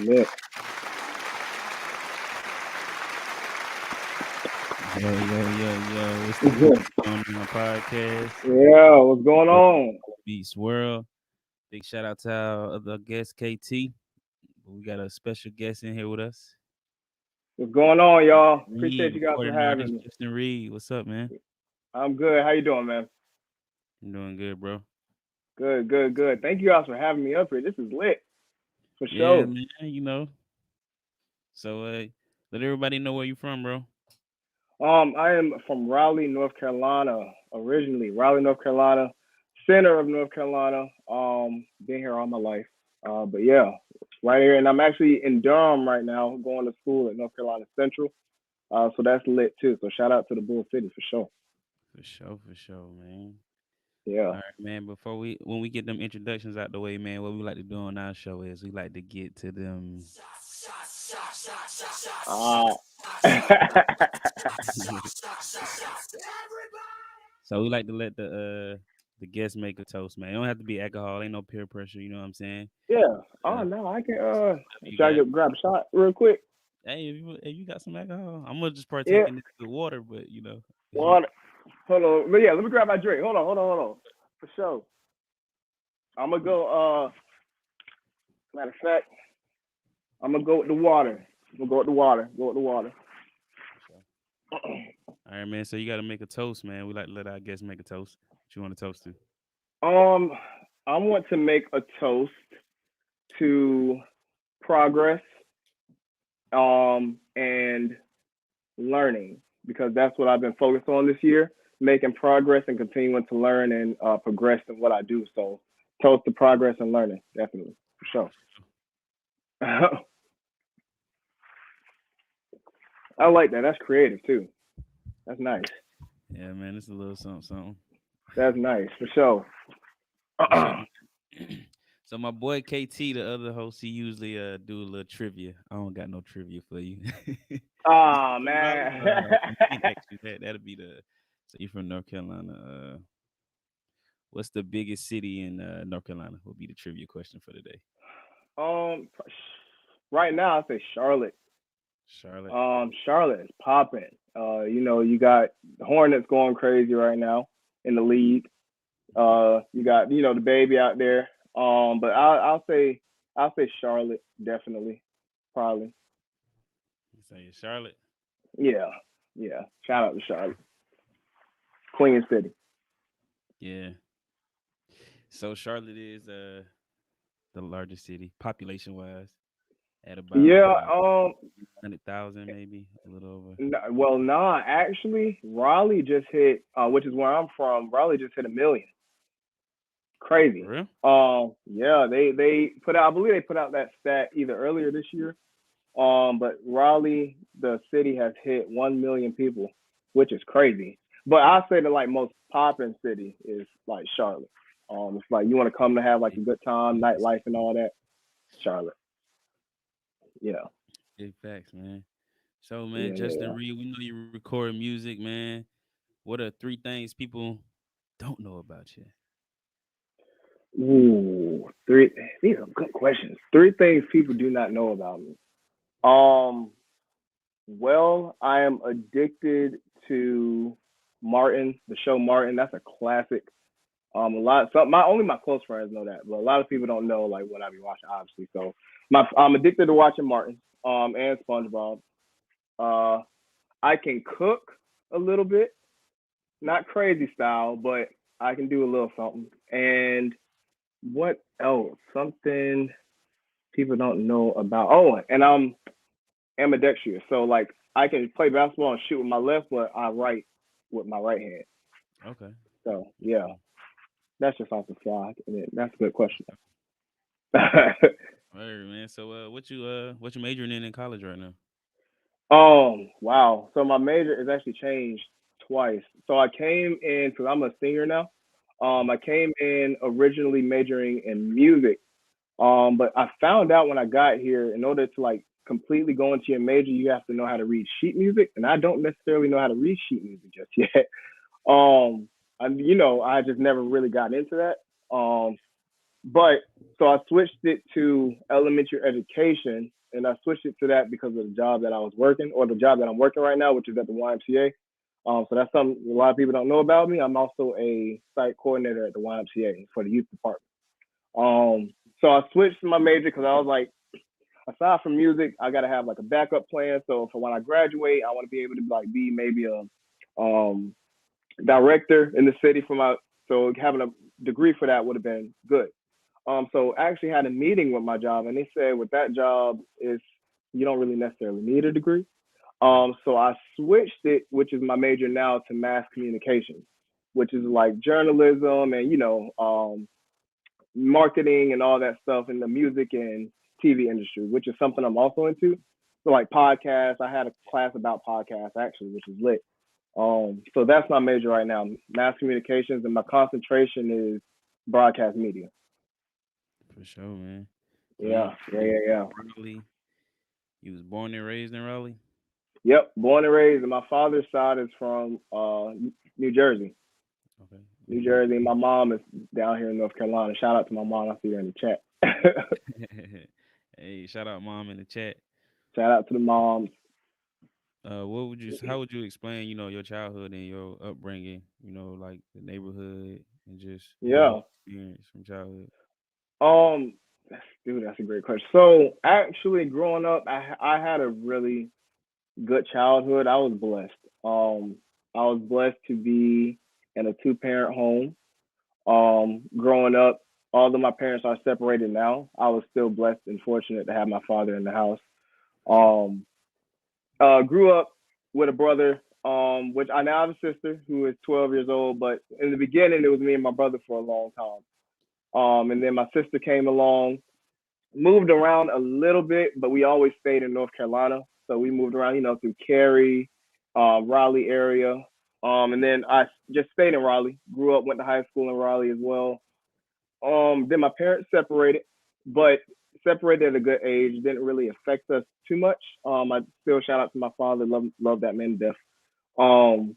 Lit. Yo. It's the boy on my podcast, Yeah, what's going Boy on? Beats World. Big shout out to our other guest, KT. We got a special guest in here with us. What's going on, y'all? Reid, Appreciate you guys for recording having artist me. Justin Reid. What's up, man? I'm good. How you doing, man? I'm doing good, bro. Good. Thank you guys for having me up here. This is lit for Yeah, sure. man. So let everybody know where you from, bro. I am from Raleigh, North Carolina, originally. Raleigh, North Carolina, center of North Carolina. Been here all my life. But yeah, right here, and I'm actually in Durham right now, going to school at North Carolina Central. So that's lit too. So shout out to the Bull City for sure. For sure, man. Yeah. All right, man. When we get them introductions out the way, man, what we like to do on our show is we like to get to them. Uh, So we like to let the guests make a toast, man. It don't have to be alcohol. Ain't no peer pressure. You know what I'm saying? Yeah. Oh Uh, no, I can you try got to grab a shot real quick. Hey, if you got some alcohol, I'm gonna just partake Yeah. in this with water. But if you Water. Hold on. But yeah, let me grab my drink. Hold on. For sure. I'm gonna go matter of fact, I'm gonna go with the water. I'm gonna go with the water. Go with the water. all right, man. So you got to make a toast, man. We like to let our guests make a toast. What you want to toast to? um I want to make a toast to progress and learning because that's what I've been focused on this year, making progress and continuing to learn and progress in what I do. So toast to progress and learning, definitely for sure. I like that. That's creative too. That's nice. Yeah, man. It's a little something. That's nice for sure. For sure. So my boy KT, the other host, he usually do a little trivia. I don't got no trivia for you. You Oh from Raleigh? man. We can ask you that. That'll be the. So you from North Carolina? What's the biggest city in North Carolina? Will be the trivia question for today. um, right now I say Charlotte. Charlotte. Charlotte is popping. You got the Hornets going crazy right now in the league. You got the baby out there. But I'll say Charlotte definitely, probably. You say it's Charlotte. Yeah, yeah. Shout out to Charlotte, Queen City. Yeah. So Charlotte is the largest city population wise at about Yeah. 100,000, maybe a little over. Well, nah. Actually, Raleigh just hit, which is where I'm from. Raleigh just hit a million. For Crazy. real? Yeah. They put out. I believe they put out that stat either earlier this year. But Raleigh, the city, has hit 1 million people, which is crazy. But I say the like most popping city is like Charlotte. It's like you want to come to have like Big, a good time, big facts, nightlife and all that. Charlotte. Yeah. big facts, man. So man, Yeah. Yeah. Justin Yeah. Reed, we know you record music, man. What are three things people don't know about you? Ooh, three. These are good questions. Three things people do not know about me. Um, well, I am addicted to Martin, the show Martin. That's a classic. Only my close friends know that, but a lot of people don't know like what I be watching, obviously. So I'm addicted to watching Martin, and SpongeBob. Uh, I can cook a little bit, not crazy style, but I can do a little something. And what else? Something people don't know about. Oh, and I'm ambidextrous, so like I can play basketball and shoot with my left, but I write with my right hand. Okay. So yeah, Okay. that's just off the fly. That's a good question. All right, man. So what you majoring in college right now? Wow. So my major has actually changed twice. So I came in because I'm a senior now. I came in originally majoring in music. But I found out when I got here, in order to like completely go into your major, you have to know how to read sheet music, and I don't necessarily know how to read sheet music just yet. I just never really got into that. But so I switched it to elementary education, and I switched it to that because of the job that I was working, or the job that I'm working right now, which is at the YMCA. So that's something a lot of people don't know about me. I'm also a site coordinator at the YMCA for the youth department. So I switched my major because I was like, aside from music, I gotta have like a backup plan. So for when I graduate, I want to be able to like be maybe a director in the city for my. So having a degree for that would have been good. So I actually had a meeting with my job, and they said with that job is you don't really necessarily need a degree. So I switched it, which is my major now, to mass communications, which is like journalism and marketing and all that stuff in the music and TV industry, which is something I'm also into. So like podcasts, I had a class about podcasts actually, which is lit. So that's my major right now, mass communications, and my concentration is broadcast media. For sure, man. So Yeah, yeah, yeah, yeah. Raleigh. You was born and raised in Raleigh. Yep, born and raised, and my father's side is from New Jersey. Okay. New Jersey. My mom is down here in North Carolina. Shout out to my mom. I see her in the chat. Hey, shout out mom in the chat. Shout out to the moms. What would you? How would you explain? Your childhood and your upbringing. Like the neighborhood and just Yeah. experience from childhood. Um, dude, that's a great question. So actually, growing up, I had a really good childhood. I was blessed. I was blessed to be in a two-parent home. Growing up, although my parents are separated now, I was still blessed and fortunate to have my father in the house. Um, Grew up with a brother, which I now have a sister who is 12 years old. But in the beginning, it was me and my brother for a long time. And then my sister came along, moved around a little bit, but we always stayed in North Carolina. So we moved around, through Cary, Raleigh area. And then I just stayed in Raleigh, grew up, went to high school in Raleigh as well. Then my parents separated, but separated at a good age. Didn't really affect us too much. I still shout out to my father. Love that man to death. Um,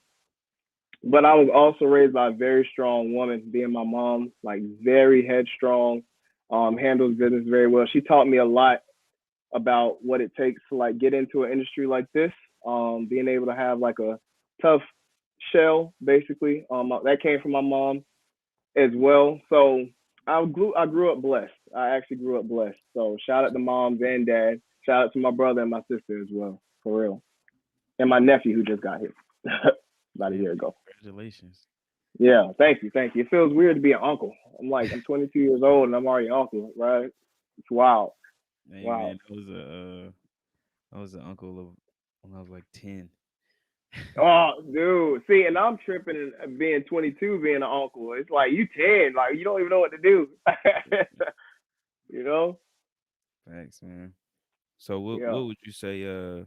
but I was also raised by a very strong woman, being my mom, like very headstrong, handles business very well. She taught me a lot about what it takes to like get into an industry like this. Being able to have like a tough shell, basically. That came from my mom as well. So I grew up blessed. I actually grew up blessed. So shout out to moms and dad. Shout out to my brother and my sister as well, for real. And my nephew who just got here about a Man, year ago. congratulations. Yeah, thank you, thank you. It feels weird to be an uncle. I'm 22 years old and I'm already an uncle, right? It's wild, Hey wild. man, I was an uncle of when I was like 10. Oh, dude. See, and I'm tripping and being 22, being an uncle. It's like you 10, like you don't even know what to do. you know? Thanks, man. So Yeah. what would you say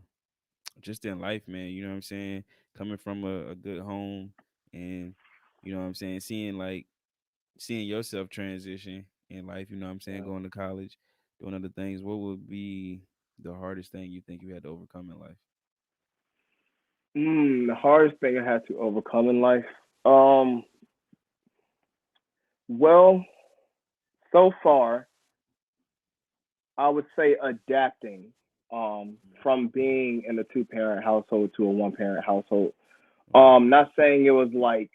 just in life, man, you know what I'm saying? Coming from a good home and you know what I'm saying, seeing yourself transition in life, you know what I'm saying, Yeah. going to college, doing other things, what would be the hardest thing you think you had to overcome in life? The hardest thing I had to overcome in life. Um, well, so far, I would say adapting from being in a two-parent household to a one-parent household. Okay. Not saying it was like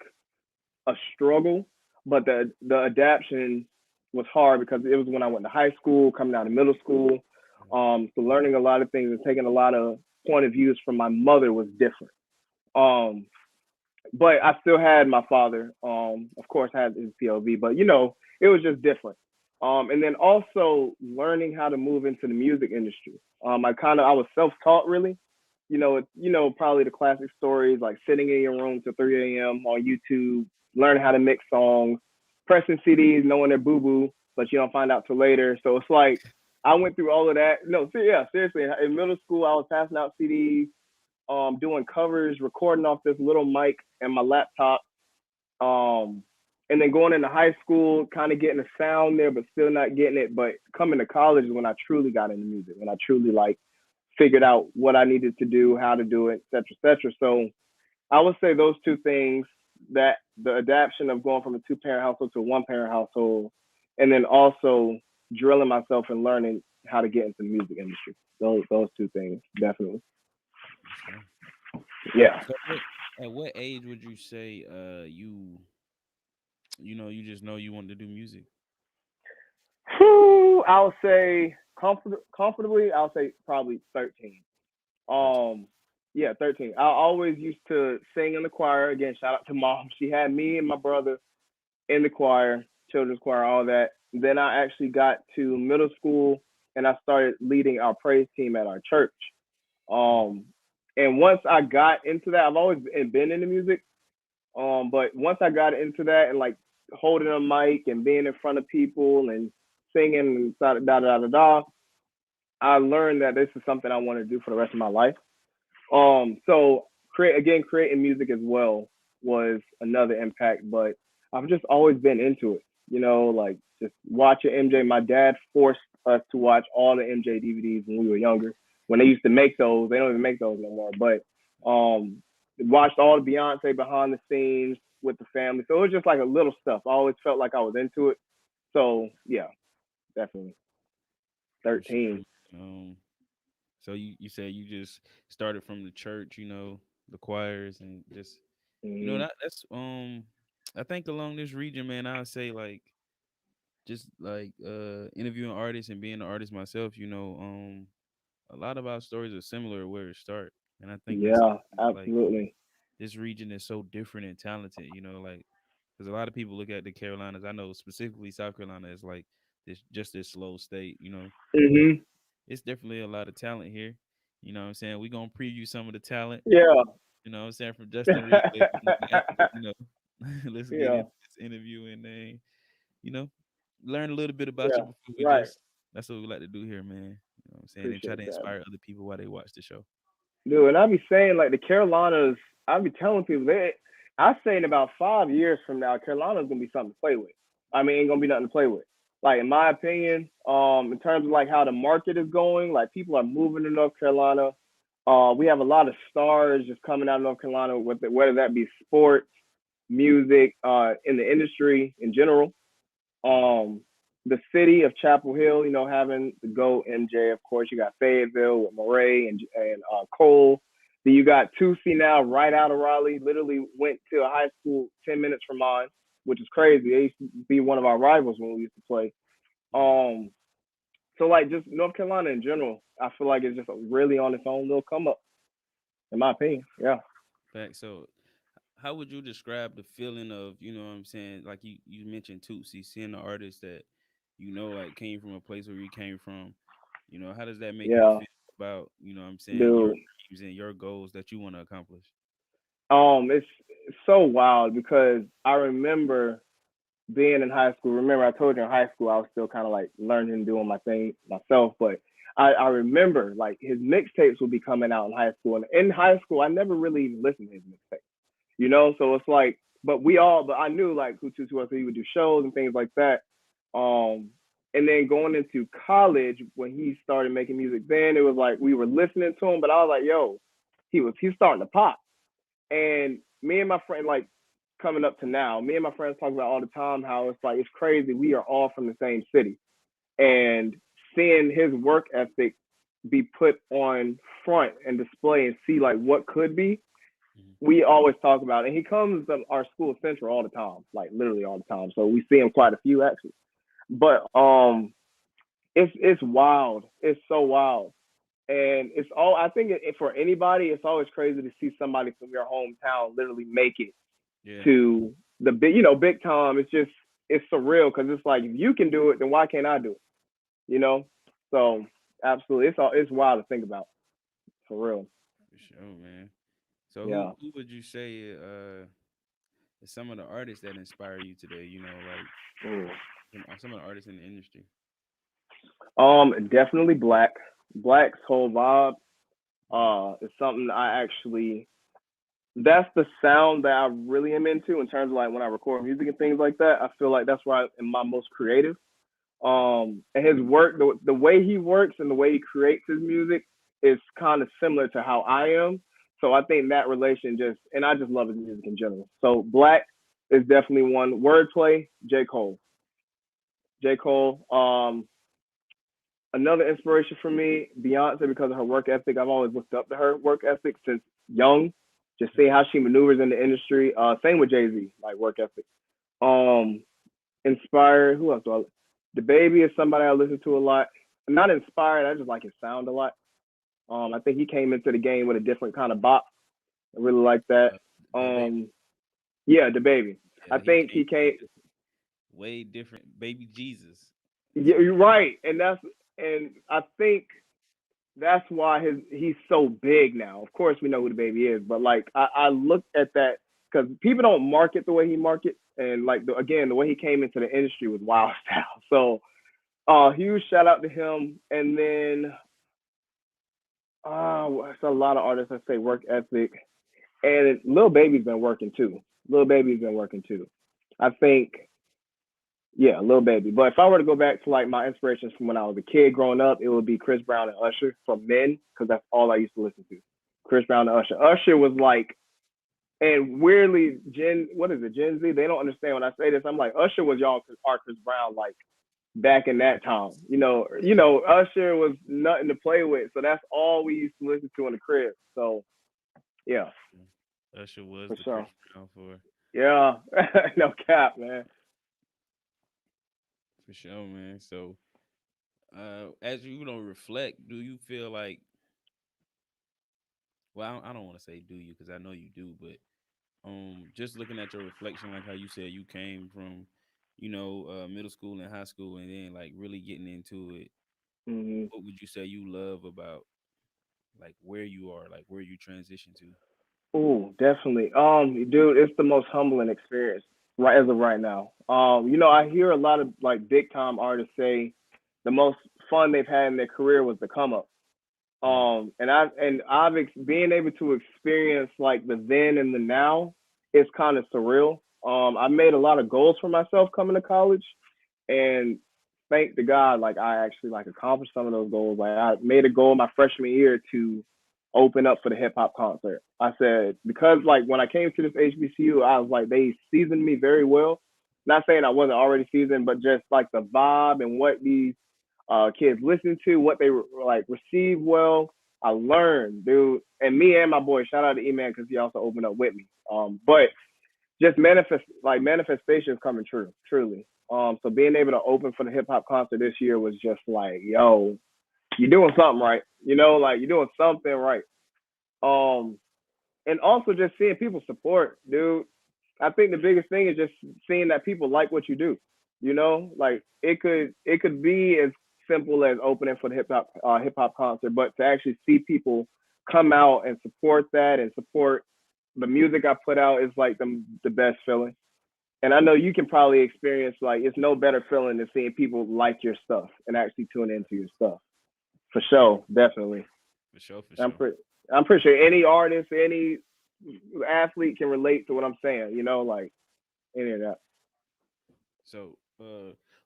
a struggle, but the adaptation was hard because it was when I went to high school, coming out of middle school. So learning a lot of things and taking a lot of point of views from my mother was different. Um, but I still had my father. Of course, had his POV, but it was just different. And then also learning how to move into the music industry. I was self-taught really. Probably the classic stories like sitting in your room till 3 a.m. on YouTube, learning how to mix songs, pressing CDs, knowing they're boo boo, but you don't find out till later. So it's like I went through all of that. No, yeah, seriously. In middle school, I was passing out CDs, doing covers, recording off this little mic and my laptop. Um, and then going into high school, kind of getting the sound there, but still not getting it. But coming to college is when I truly got into music, when I truly like figured out what I needed to do, how to do it, et cetera, et cetera. So I would say those two things, that the adaptation of going from a two-parent household to a one-parent household and then also drilling myself and learning how to get into the music industry. Those two things definitely. So, Yeah. so at what age would you say you just know you want to do music? Whew, I'll say comfortably. I'll say probably 13. 13. Um, yeah, 13. I always used to sing in the choir. Again, shout out to mom. She had me and my brother in the choir, children's choir, all that. Then I actually got to middle school and I started leading our praise team at our church. Mm, Um, and once I got into that, I've always been into music. But once I got into that and like holding a mic and being in front of people and singing and da da da da da, I learned that this is something I want to do for the rest of my life. So creating music as well was another impact, but I've just always been into it. Like just watching MJ. My dad forced us to watch all the MJ DVDs when we were younger. When they used to make those, they don't even make those no more. But watched all the Beyonce behind the scenes with the family. So it was just like a little stuff. I always felt like I was into it. So yeah, definitely for sure. 13. Um, so you said you just started from the church, the choirs, and just Mm-hmm. that's I think along this region, man, I would say like just like interviewing artists and being an artist myself, a lot of our stories are similar where it start, and I think that's Yeah, like absolutely. this region is so different and talented, like because a lot of people look at the Carolinas. I know specifically South Carolina is like this slow state, but Hmm. it's definitely a lot of talent here. You know what I'm saying? We're gonna preview some of the talent, Yeah. you know what I'm saying, from Justin Reed later on in the app, but let's get Yeah. into this interview and then, you know, learn a little bit about you Yeah. before we Right. just that's what we like to do here, man. You know what I'm saying? And try Appreciate to that. inspire other people while they watch the show. Dude, and I be saying like the Carolinas, I be telling people I say in about 5 years from now, Carolina's gonna be something to play with. I mean, ain't gonna be nothing to play with. Like in my opinion, in terms of like how the market is going, like people are moving to North Carolina. We have a lot of stars just coming out of North Carolina, whether that be sports, music, in the industry in general. Mm, Um, the city of Chapel Hill, having the GO MJ, of course. You got Fayetteville with Murray and Cole. Then you got Tusi now right out of Raleigh. Literally went to a high school 10 minutes from mine, which is crazy. They used to be one of our rivals when we used to play. mm. Um, so like just North Carolina in general, I feel like it's just really on its own little come up, in my opinion. Yeah. Fact. So how would you describe the feeling of, what I'm saying, like you mentioned Tootsie, seeing the artist that like came from a place where you came from, how does that make you Yeah. feel about, what I'm saying, your Dude. dreams and your goals that you want to accomplish? It's so wild because I remember being in high school. Remember, I told you in high school I was still kind of like learning and doing my thing myself. But I remember like his mixtapes would be coming out in high school, and in high school I never really even listened to his mixtapes. So it's like, but I knew like who Tutu was. So he would do shows and things like that. Um, and then going into college when he started making music, then it was like we were listening to him, but I was like, yo, he's starting to pop. And me and my friend, like coming up to now, me and my friends talk about all the time how it's like it's crazy. We are all from the same city, and seeing his work ethic be put on front and display and see like what could be, Mhm. we always talk about it. And he comes to our school central all the time, like literally all the time. So we see him quite a few actually. But it's wild. It's so wild. And it's all I think for anybody, it's always crazy to see somebody from your hometown literally make it Yeah, to the big time. It's surreal because it's like if you can do it, then why can't I do it? You know? So absolutely, it's wild to think about for real. for sure, man. So who Yeah. who would you say is some of the artists that inspire you today? Like Mm. some of the artists in the industry. Definitely Black. Black's whole vibe Mm, is something I actually that's the sound that I really am into in terms of like when I record music and things like that. I feel like that's where I am my most creative. mm, And his work, the way he works and the way he creates his music is kind of similar to how I am. So I think that relation and I just love his music in general. So Black is definitely one. Wordplay, J. Cole. J. Cole. Another inspiration for me, Beyonce, because of her work ethic. I've always looked up to her work ethic since young. Just seeing how she maneuvers in the industry. Same with Jay Z, like work ethic. Um, Inspired. Who else do I? The Baby is somebody I listen to a lot. Not inspired. I just like his sound a lot. I think he came into the game with a different kind of bop. I really like that. The baby. Yeah, the Baby. Yeah, I he think he came came. way different. Baby Jesus. That's Yeah, what he you're right, and I think that's why he's so big now. Of course, we know who the Baby is, but like I looked at that because people don't market the way he markets, and like again, the way he came into the industry was wild style. So, huge shout out to him, and then it's a lot of artists that say work ethic, and Lil Baby's been working too. Lil Baby's been working too. I think, yeah, Lil Baby. But if I were to go back to like my inspirations from when I was a kid growing up, it would be Chris Brown and Usher from men, because that's all I used to listen to. Chris Brown and Usher. Usher was like, and weirdly, what is it, Gen Z? They don't understand when I say this. I'm like, Usher was y'all our Chris Brown, like back in that time. Usher was nothing to play with. So that's all we used to listen to in the crib. So yeah, Usher was for the Chris sure. Brown Yeah, no cap, man. for sure, man. So, as you don't reflect, do you feel like? Well, I don't want to say do you because I know you do, but just looking at your reflection, like how you said you came from, middle school and high school, and then like really getting into it. Hmm. What would you say you love about like where you are, like where you transition to? Oh, definitely. Dude, it's the most humbling experience right as of right now. I hear a lot of like big time artists say the most fun they've had in their career was the come up. Mm, Being able to experience like the then and the now is kind of surreal. I made a lot of goals for myself coming to college, and thank the God, like I actually like accomplished some of those goals. Like I made a goal my freshman year to open up for the hip hop concert. I said, because like when I came to this HBCU, I was like they seasoned me very well. Not saying I wasn't already seasoned, but just like the vibe and what these kids listen to, what they like receive well. I learned, dude, and me and my boy. Shout out to E-Man because he also opened up with me. But just manifestation is coming true, truly. So being able to open for the hip hop concert this year was just like, yo, you're doing something right. Like you're doing something right. Um, and also just seeing people support, dude. I think the biggest thing is just seeing that people like what you do. Like it could be as simple as opening for the hip hop concert, but to actually see people come out and support that and support the music I put out is like the best feeling. And I know you can probably experience like it's no better feeling than seeing people like your stuff and actually tune into your stuff. For sure, definitely. for sure, for I'm sure. pretty I'm pretty sure any artist, any athlete can relate to what I'm saying, like any of that. So,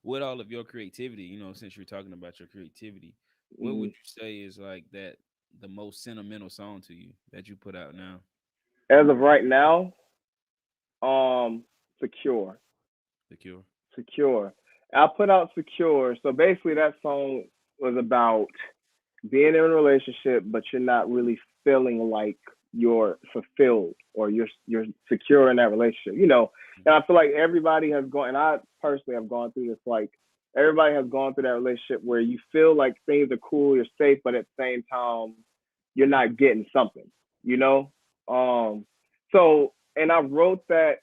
with all of your creativity, since you're talking about your creativity, what would Mm. you say is like that the most sentimental song to you that you put out now? As of right now, secure. The Cure. Secure. I put out secure. So basically that song was about being in a relationship, but you're not really feeling like you're fulfilled or you're secure in that relationship. And I feel like everybody has gone, and I personally have gone through this. Like everybody has gone through that relationship where you feel like things are cool, you're safe, but at the same time, you're not getting something. You know. So, and I wrote that.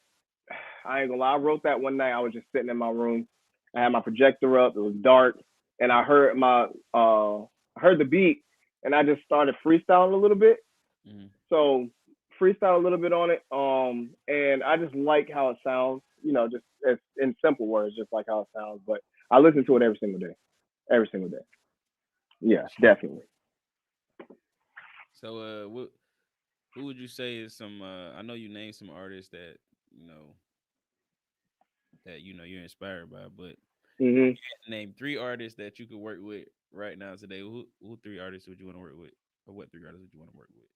I ain't gonna lie. I wrote that one night. I was just sitting in my room. I had my projector up. It was dark, and I heard the beat, and I just started freestyling a little bit. Mm-hmm. So freestyle a little bit on it. And I just like how it sounds. Just as in simple words, just like how it sounds. But I listen to it every single day. Every single day. Yeah, definitely. So, who would you say is some? I know you named some artists that you're inspired by, but if Hmm. you had to name three artists that you could work with right now today, who three artists would you want to work with, or what three artists would you want to work with?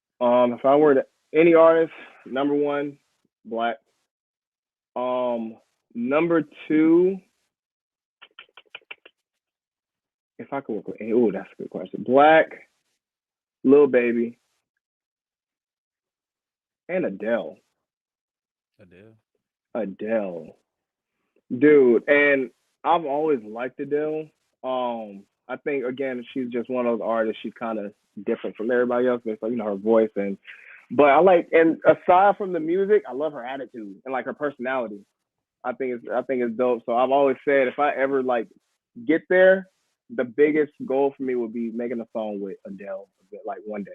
If I were to any artist, number one, Black. Number two, if I could work with, oh, that's a good question. Black, Lil Baby, and Adele. Adele. Adele, dude, and I've always liked Adele. I think again she's just one of those artists. She's kind of different from everybody else. It's like her voice but I like and aside from the music, I love her attitude and like her personality. I think it's dope. So I've always said if I ever like get there, the biggest goal for me would be making a song with Adele, like one day.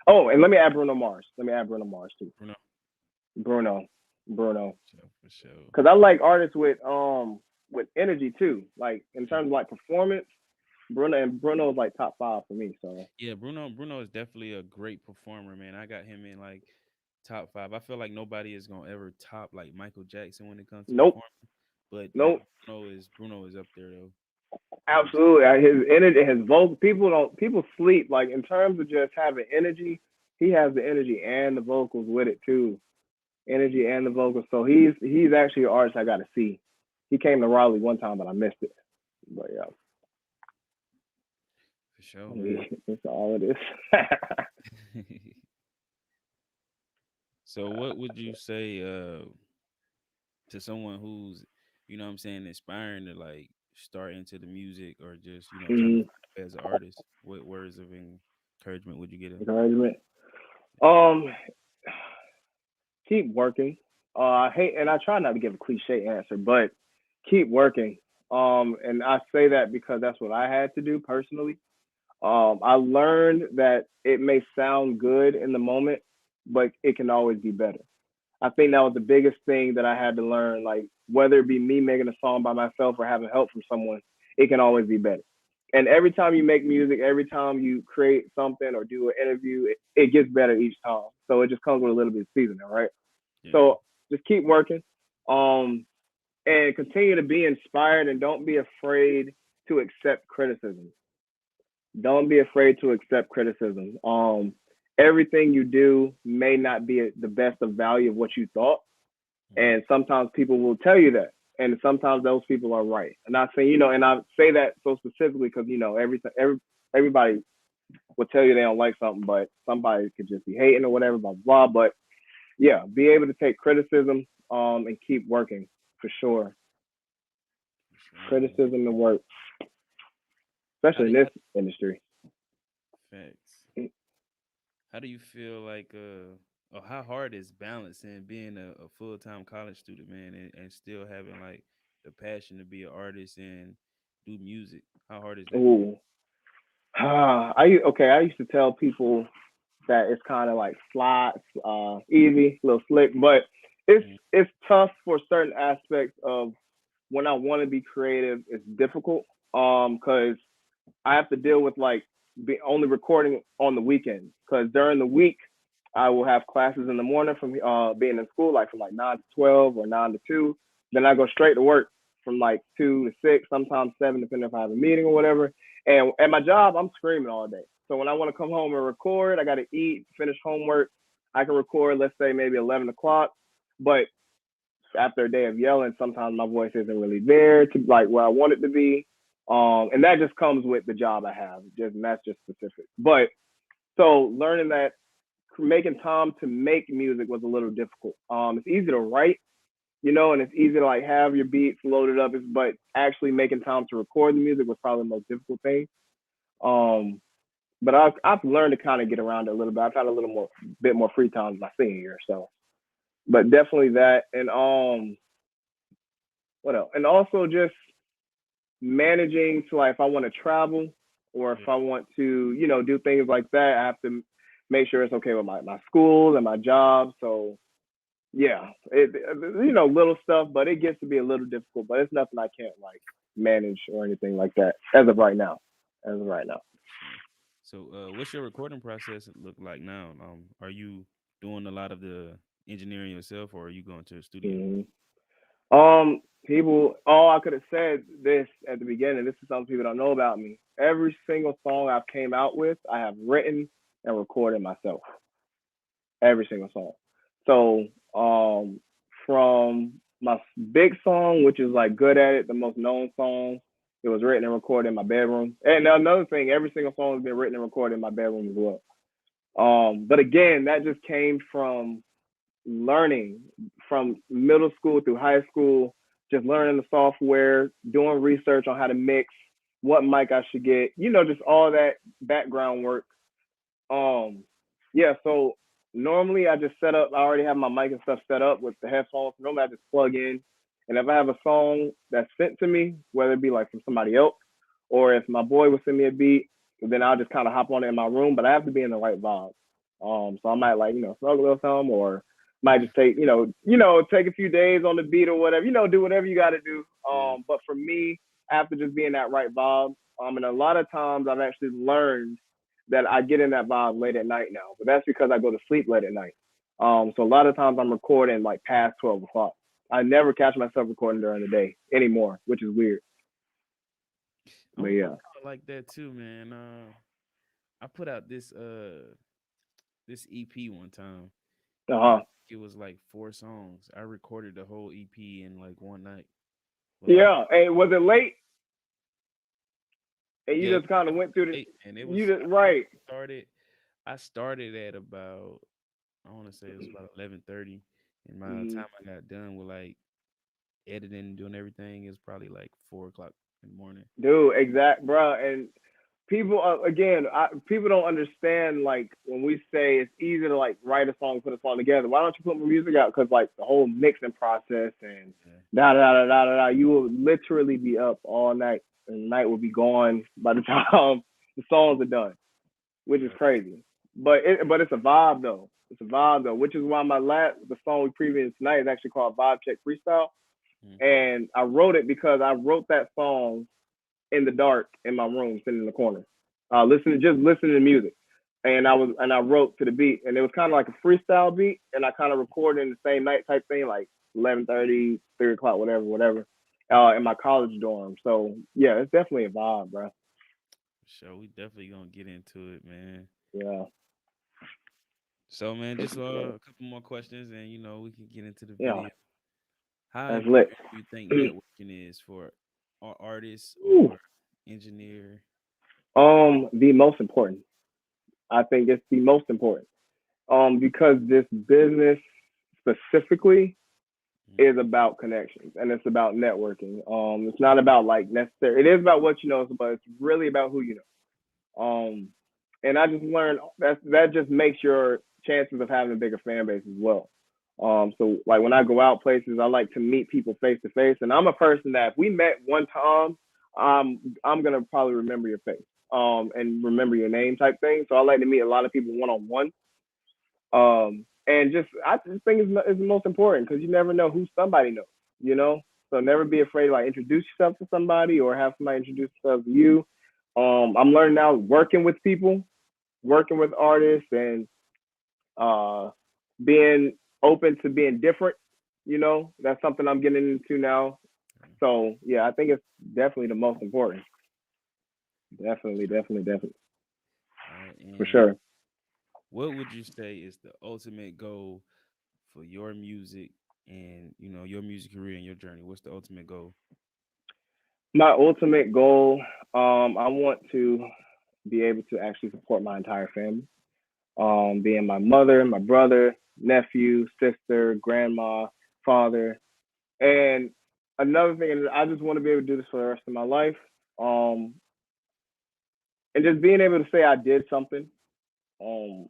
Oh, and let me add Bruno Mars. Let me add Bruno Mars too. Bruno. Bruno, Bruno, So for sure. because I like artists with energy too. Like in terms of like performance, Bruno is like top five for me. So Yeah, Bruno is definitely a great performer, man. I got him in like top five. I feel like nobody is gonna ever top like Michael Jackson when it comes to nope, performing. But nope, Bruno is up there though. You know what I'm saying? absolutely. His energy, his vocal. People sleep like in terms of just having energy. He has the energy and the vocals with it too. Energy and the vocals. So he's actually an artist I got to see. He came to Raleigh one time, but I missed it. But For sure, yeah, man. that's all it is. So what would you say to someone who's, you know what I'm saying, inspiring to like start into the music or just, trying to Mhm. come up as an artist? What words of encouragement would you get them? Encouragement. Um, keep working. I hate, and I try not to give a cliche answer, but keep working. And I say that because that's what I had to do personally. I learned that it may sound good in the moment, but it can always be better. I think that was the biggest thing that I had to learn. Like whether it be me making a song by myself or having help from someone, it can always be better. And every time you make music, every time you create something or do an interview, it gets better each time. So it just comes with a little bit of seasoning, right? Yeah. So just keep working, um, and continue to be inspired, and don't be afraid to accept criticism. Don't be afraid to accept criticism. Everything you do may not be the best of value of what you thought, Mhm. and sometimes people will tell you that, and sometimes those people are right. And I say, and I say that so specifically because everybody will tell you they don't like something, but somebody could just be hating or whatever, blah blah. But yeah, be able to take criticism, and keep working for sure. For sure, man. Criticism and work, How especially do in you this industry. facts? How do you feel like or how hard is balancing being a full time college student, man, and still having like the passion to be an artist and do music? How hard is that for you? Ooh, I used to tell people that it's kind of like slide, easy, a little slick, but it's Mhm. it's tough for certain aspects of when I want to be creative. It's difficult, because I have to deal with like only recording on the weekends because during the week I will have classes in the morning from being in school, like from like 9 to 12 or 9 to 2. Then I go straight to work from like 2 to 6, sometimes 7, depending if I have a meeting or whatever. And at my job, I'm screaming all day. So when I want to come home and record, I got to eat, finish homework. I can record, let's say maybe 11 o'clock. But after a day of yelling, sometimes my voice isn't really there to like where I want it to be. And that just comes with the job I have. And that's just specific. But so learning that making time to make music was a little difficult. It's easy to write, and it's easy to like have your beats loaded up, but actually making time to record the music was probably the most difficult thing. Um, but I've learned to kind of get around it a little bit. I've had a little more bit more free time my senior year, so but definitely that. And what else? And also just managing to like if I want to travel or if Yeah. I want to, do things like that, I have to make sure it's okay with my school and my job. So yeah, little stuff, but it gets to be a little difficult. But it's nothing I can't like manage or anything like that as of right now. As of right now. Sure. So, what's your recording process look like now? Are you doing a lot of the engineering yourself, or are you going to a studio? hmm People, I could have said this at the beginning. This is something people don't know about me. Every single song I've came out with, I have written and recorded myself. Every single song. So, from my big song, which is like "Good at It," the most known song, It was written and recorded in my bedroom. And another thing, every single song has been written and recorded in my bedroom as well. But again, that just came from learning from middle school through high school, just learning the software, doing research on how to mix, what mic I should get, just all that background work. Um, yeah, so normally I just set up, I already have my mic and stuff set up with the headphones. Normally I just plug in. And if I have a song that's sent to me, whether it be like from somebody else, or if my boy would send me a beat, then I'll just kind of hop on it in my room, but I have to be in the right vibe. So I might like, smoke a little something, or might just take, take a few days on the beat or whatever, do whatever you got to do. Yeah. But for me, I have to just be in that right vibe. And a lot of times I've actually learned that I get in that vibe late at night now, but that's because I go to sleep late at night. So a lot of times I'm recording like past 12 o'clock. I never catch myself recording during the day anymore, which is weird. But I'm yeah. kinda like that too, man. I put out this EP one time, and Uh-huh. it was like 4 songs. I recorded the whole EP in like one night with like Yeah. Hey, was it late? And you yeah, just kind of went through late, and it the, you was just, right. started. I started at about I want to say it was about 11:30, and by the Mm, time I got done with like editing and doing everything, it was probably like 4 o'clock in the morning. dude, exact, bro. And people, again, people don't understand, like, when we say it's easy to, like, write a song, put a song together. Why don't you put more music out? Because, like, the whole mixing process and Yeah, da da da da da da, you will literally be up all night, and the night will be gone by the time the songs are done, which is facts. crazy. But it's a vibe though. It's a vibe though, which is why the song we previewed tonight is actually called Vibe Check Freestyle. Mm, And I wrote it because I wrote that song in the dark in my room, sitting in the corner, listening to music. And I wrote to the beat, and it was kind of like a freestyle beat, and I kind of recorded in the same night type thing, like 11:30, 3 o'clock, whatever, in my college dorm. So yeah, it's definitely a vibe, bro. so we definitely gonna get into it, man. Yeah, So, man, this just is lit. a couple more questions, and we can get into the Yeah, video. How that's lit. important do you think networking is for artists or engineer? The most important. I think it's the most important. Because this business specifically Mm, is about connections and it's about networking. It's not about like necessary. It is about what you know, but it's really about who you know. And I just learned that just makes your chances of having a bigger fan base as well. So like when I go out places, I like to meet people face to face, and I'm a person that if we met one time, I'm gonna probably remember your face, and remember your name type thing. So I like to meet a lot of people one on one. And I just think it's the most important because you never know who somebody knows, you know. So never be afraid to like introduce yourself to somebody or have somebody introduce themselves to you. I'm learning now working with people, working with artists, and uh, being open to being different. You know, that's something I'm getting into now. okay. So yeah, I think it's definitely the most important. Definitely, definitely, definitely, All right. for And sure. what would you say is the ultimate goal for your music and your music career and your journey? What's the ultimate goal? My ultimate goal, I want to be able to actually support my entire family, being my mother, my brother, nephew, sister, grandma, father. And another thing is I just want to be able to do this for the rest of my life. Um, and just being able to say I did something. Um,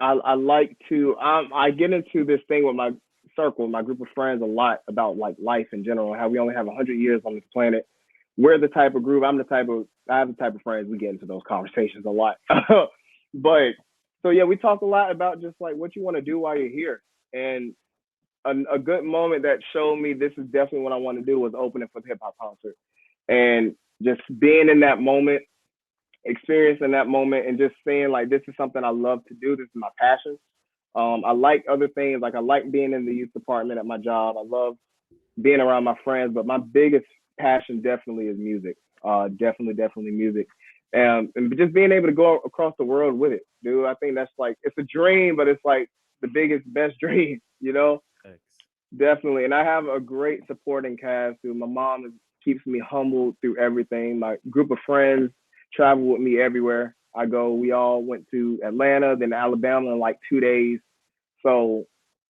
I like to I get into this thing with my circle, my group of friends a lot about like life in general, how we only have 100 years on this planet. We're the type of group. I have the type of friends we get into those conversations a lot. But so yeah, we talk a lot about just like what you want to do while you're here. And a good moment that showed me this is definitely what I want to do was opening for the hip hop concert. And just being in that moment, experiencing that moment, and just saying like this is something I love to do. This is my passion. I like other things, like I like being in the youth department at my job. I love being around my friends, but my biggest passion definitely is music. Definitely music. And just being able to go across the world with it, dude. I think that's like it's a dream, but it's like the biggest, best dream, you know. X. Definitely. And I have a great supporting cast too. My mom keeps me humbled through everything. My group of friends travel with me everywhere I go. We all went to Atlanta, then Alabama in like 2 days. So,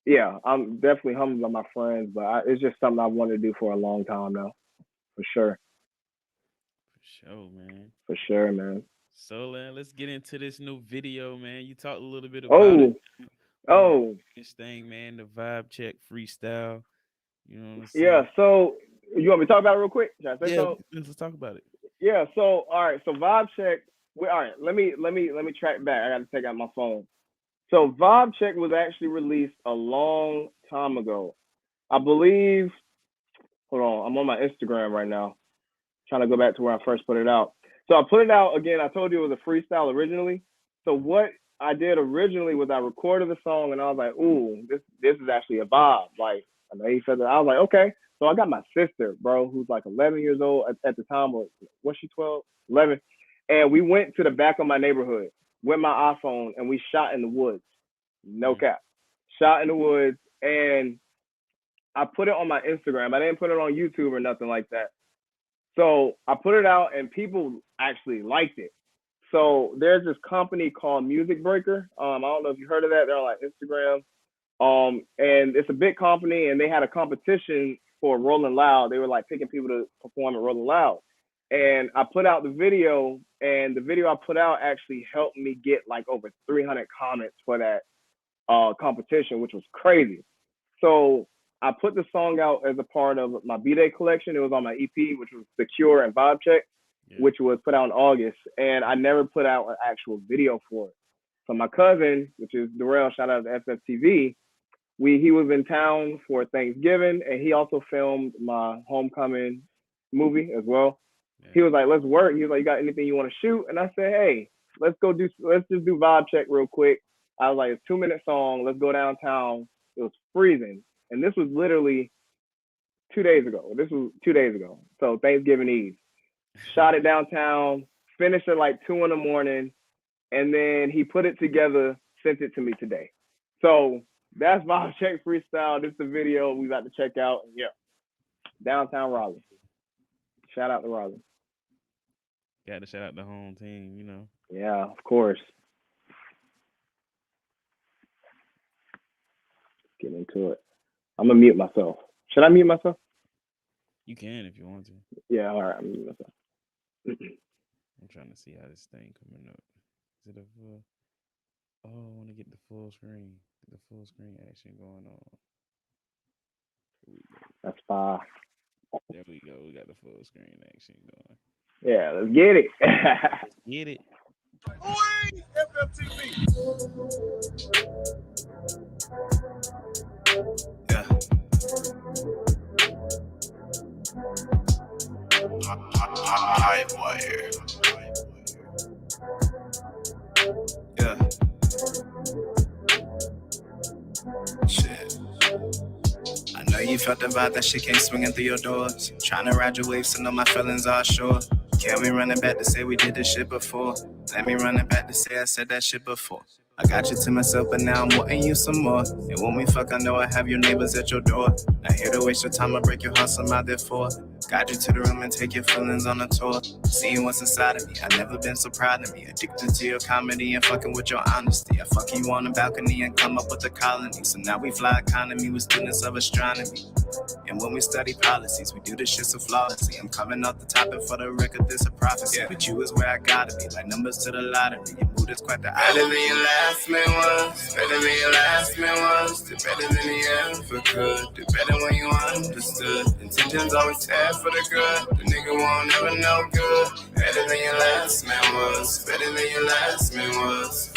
yeah, I'm definitely humbled by my friends, but it's just something I wanted to do for a long time now, for sure. For sure, man. For sure, man. So let's get into this new video, man. You talked a little bit about it Oh, on oh, this thing, man. The vibe check freestyle. You know what I'm saying? yeah. So, you want me to talk about it real quick? Should I say Yeah, something? let's talk about it. Yeah. So, all right. So, vibe check. All right. Let me track back. I got to take out my phone. So Vibe Check was actually released a long time ago. I believe. Hold on, I'm on my Instagram right now, trying to go back to where I first put it out. So I put it out again. I told you it was a freestyle originally. So what I did originally was I recorded the song and I was like, "Ooh, this is actually a vibe." Like I know he said that. I was like, "Okay." So I got my sister, bro, who's like 11 years old at the time, or was she 12? 11. And we went to the back of my neighborhood with my iPhone and we shot in the woods. No Mm, cap. Shot in the woods and I put it on my Instagram. I didn't put it on YouTube or nothing like that. So I put it out and people actually liked it. So there's this company called Music Breaker. I don't know if you heard of that. They're on like Instagram. And it's a big company and they had a competition for Rolling Loud. They were like picking people to perform at Rolling Loud. And I put out the video and the video I put out actually helped me get like over 300 comments for that competition, which was crazy. So I put the song out as a part of my B-Day collection. It was on my EP, which was Secure and Vibe Check, yeah, which was put out in August. And I never put out an actual video for it. So my cousin, which is Darrell, shout out to FFTV, he was in town for Thanksgiving, and he also filmed my homecoming movie as well. yeah. He was like, "Let's work." He was like, "You got anything you want to shoot?" And I said, "Hey, let's just do Vibe Check real quick." I was like, "It's a 2 minute song. Let's go downtown." It was freezing, and this was literally 2 days ago. This was 2 days ago, so Thanksgiving Eve. Shot it downtown. Finished at like 2 in the morning, and then he put it together, sent it to me today. So that's Vibe Check Freestyle. This is the video we got to check out. Yeah, downtown Raleigh. Shout out to Raleigh. Got to shout out the home team. You know, Yeah, of course. Get into it. I'm gonna mute myself. Should I mute myself? you can if you want to. Yeah, all right. I'm mute myself. I'm trying to see how this thing coming up. Is it a full? Oh, I want to get the full screen. The full screen action going on. Here we go. That's fine. There we go. We got the full screen action going. Yeah, let's get it. Let's get it. Yeah. High wire. Yeah. Shit. I know you felt the vibe, that shit came swinging through your doors. Trying to ride your waves, so know my feelings are sure. Can we run it back to say we did this shit before? Let me run it back to say I said that shit before. I got you to myself, but now I'm wanting you some more. And when we fuck, I know I have your neighbors at your door. Not here to waste your time, I break your heart, so I'm out there for. Guide you to the room and take your feelings on a tour. Seeing what's inside of me, I've never been so proud of me. Addicted to your comedy and fucking with your honesty. I fuck you on the balcony and come up with a colony. So now we fly economy with students of astronomy. And when we study policies, we do this shit so flawlessly. I'm coming off the topic for the record, this a prophecy. Yeah. But you is where I gotta be, like numbers to the lottery. Your mood is quite the opposite. Better than your last man was, better than your last man was. Do better than he ever could. Do better when you understood. Intentions always had for the good. The nigga won't ever know good. Better than your last man was, better than your last man was.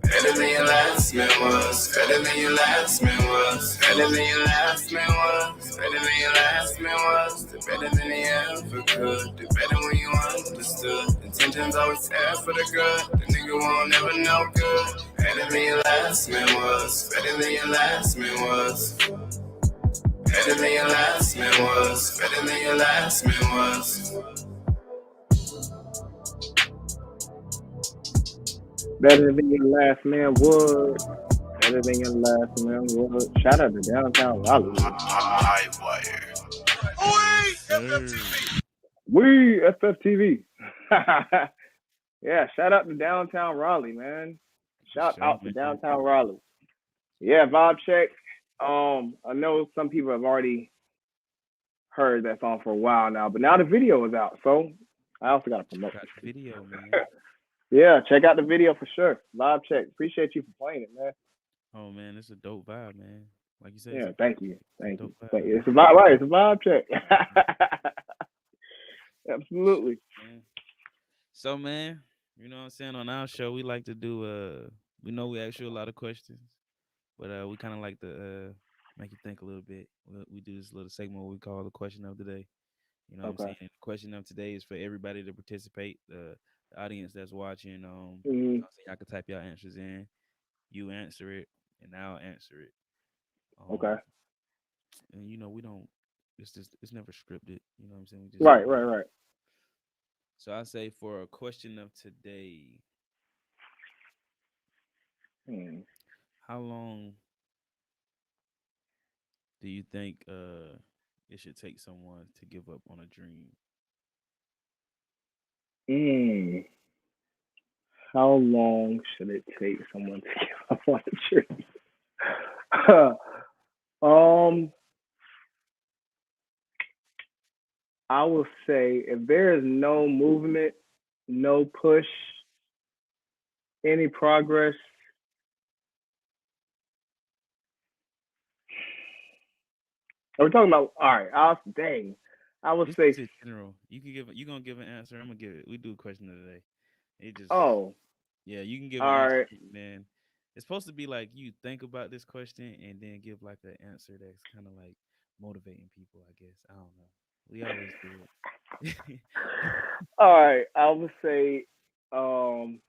Better than your last man was, better than your last man was, better than your last man was, better than your last man was, do better than he ever could, do better when you understood. Intentions always there for the good, the nigga won't ever know good. Better than your last man was, better than your last man was. Better than your last man was, better than your last man was. Better than your last man was. Editing and last man. Well, shout out to downtown Raleigh. High wire. Yes, sir. We FFTV. Yeah, shout out to downtown Raleigh, man. For Shout sure, out to man. downtown Raleigh. Yeah, vibe check. I know some people have already heard that song for a while now, but now the video is out, so I also got to promote Got this the too. video, man. Yeah, check out the video for sure. Vibe check. Appreciate you for playing it, man. Oh man, it's a dope vibe, man. Like you said, Yeah, thank you, it's a thank you, dope vibe. thank you. It's a vibe, right? It's a vibe check. For sure, Absolutely. man. So man, you know what I'm saying? On our show, we like to do we know we ask you a lot of questions, but we kind of like to make you think a little bit. We do this little segment what we call the question of the day. You know what I'm Okay. saying? The question of today is for everybody to participate. The audience that's watching, you Hmm. know what I'm saying, y'all can type your answers in. You answer it, and I'll answer it. Okay. Um, and you know we don't. It's just it's never scripted. You know what I'm saying? We just Right, right, right. so I say for a question of today, Hmm. how long do you think it should take someone to give up on a dream? Hmm. How long should it take someone to give up on a tree? um, I will say if there is no movement, no push, any progress, are we talking about? All right, I'll dang. I would This say, is general. You can give you gonna give an answer. I'm gonna give it. We do a question of the day. It just oh, yeah, you can give an all answer right, and then it's supposed to be like you think about this question and then give like an answer that's kind of like motivating people. I guess I don't know. We always do it. all right. I would say, um,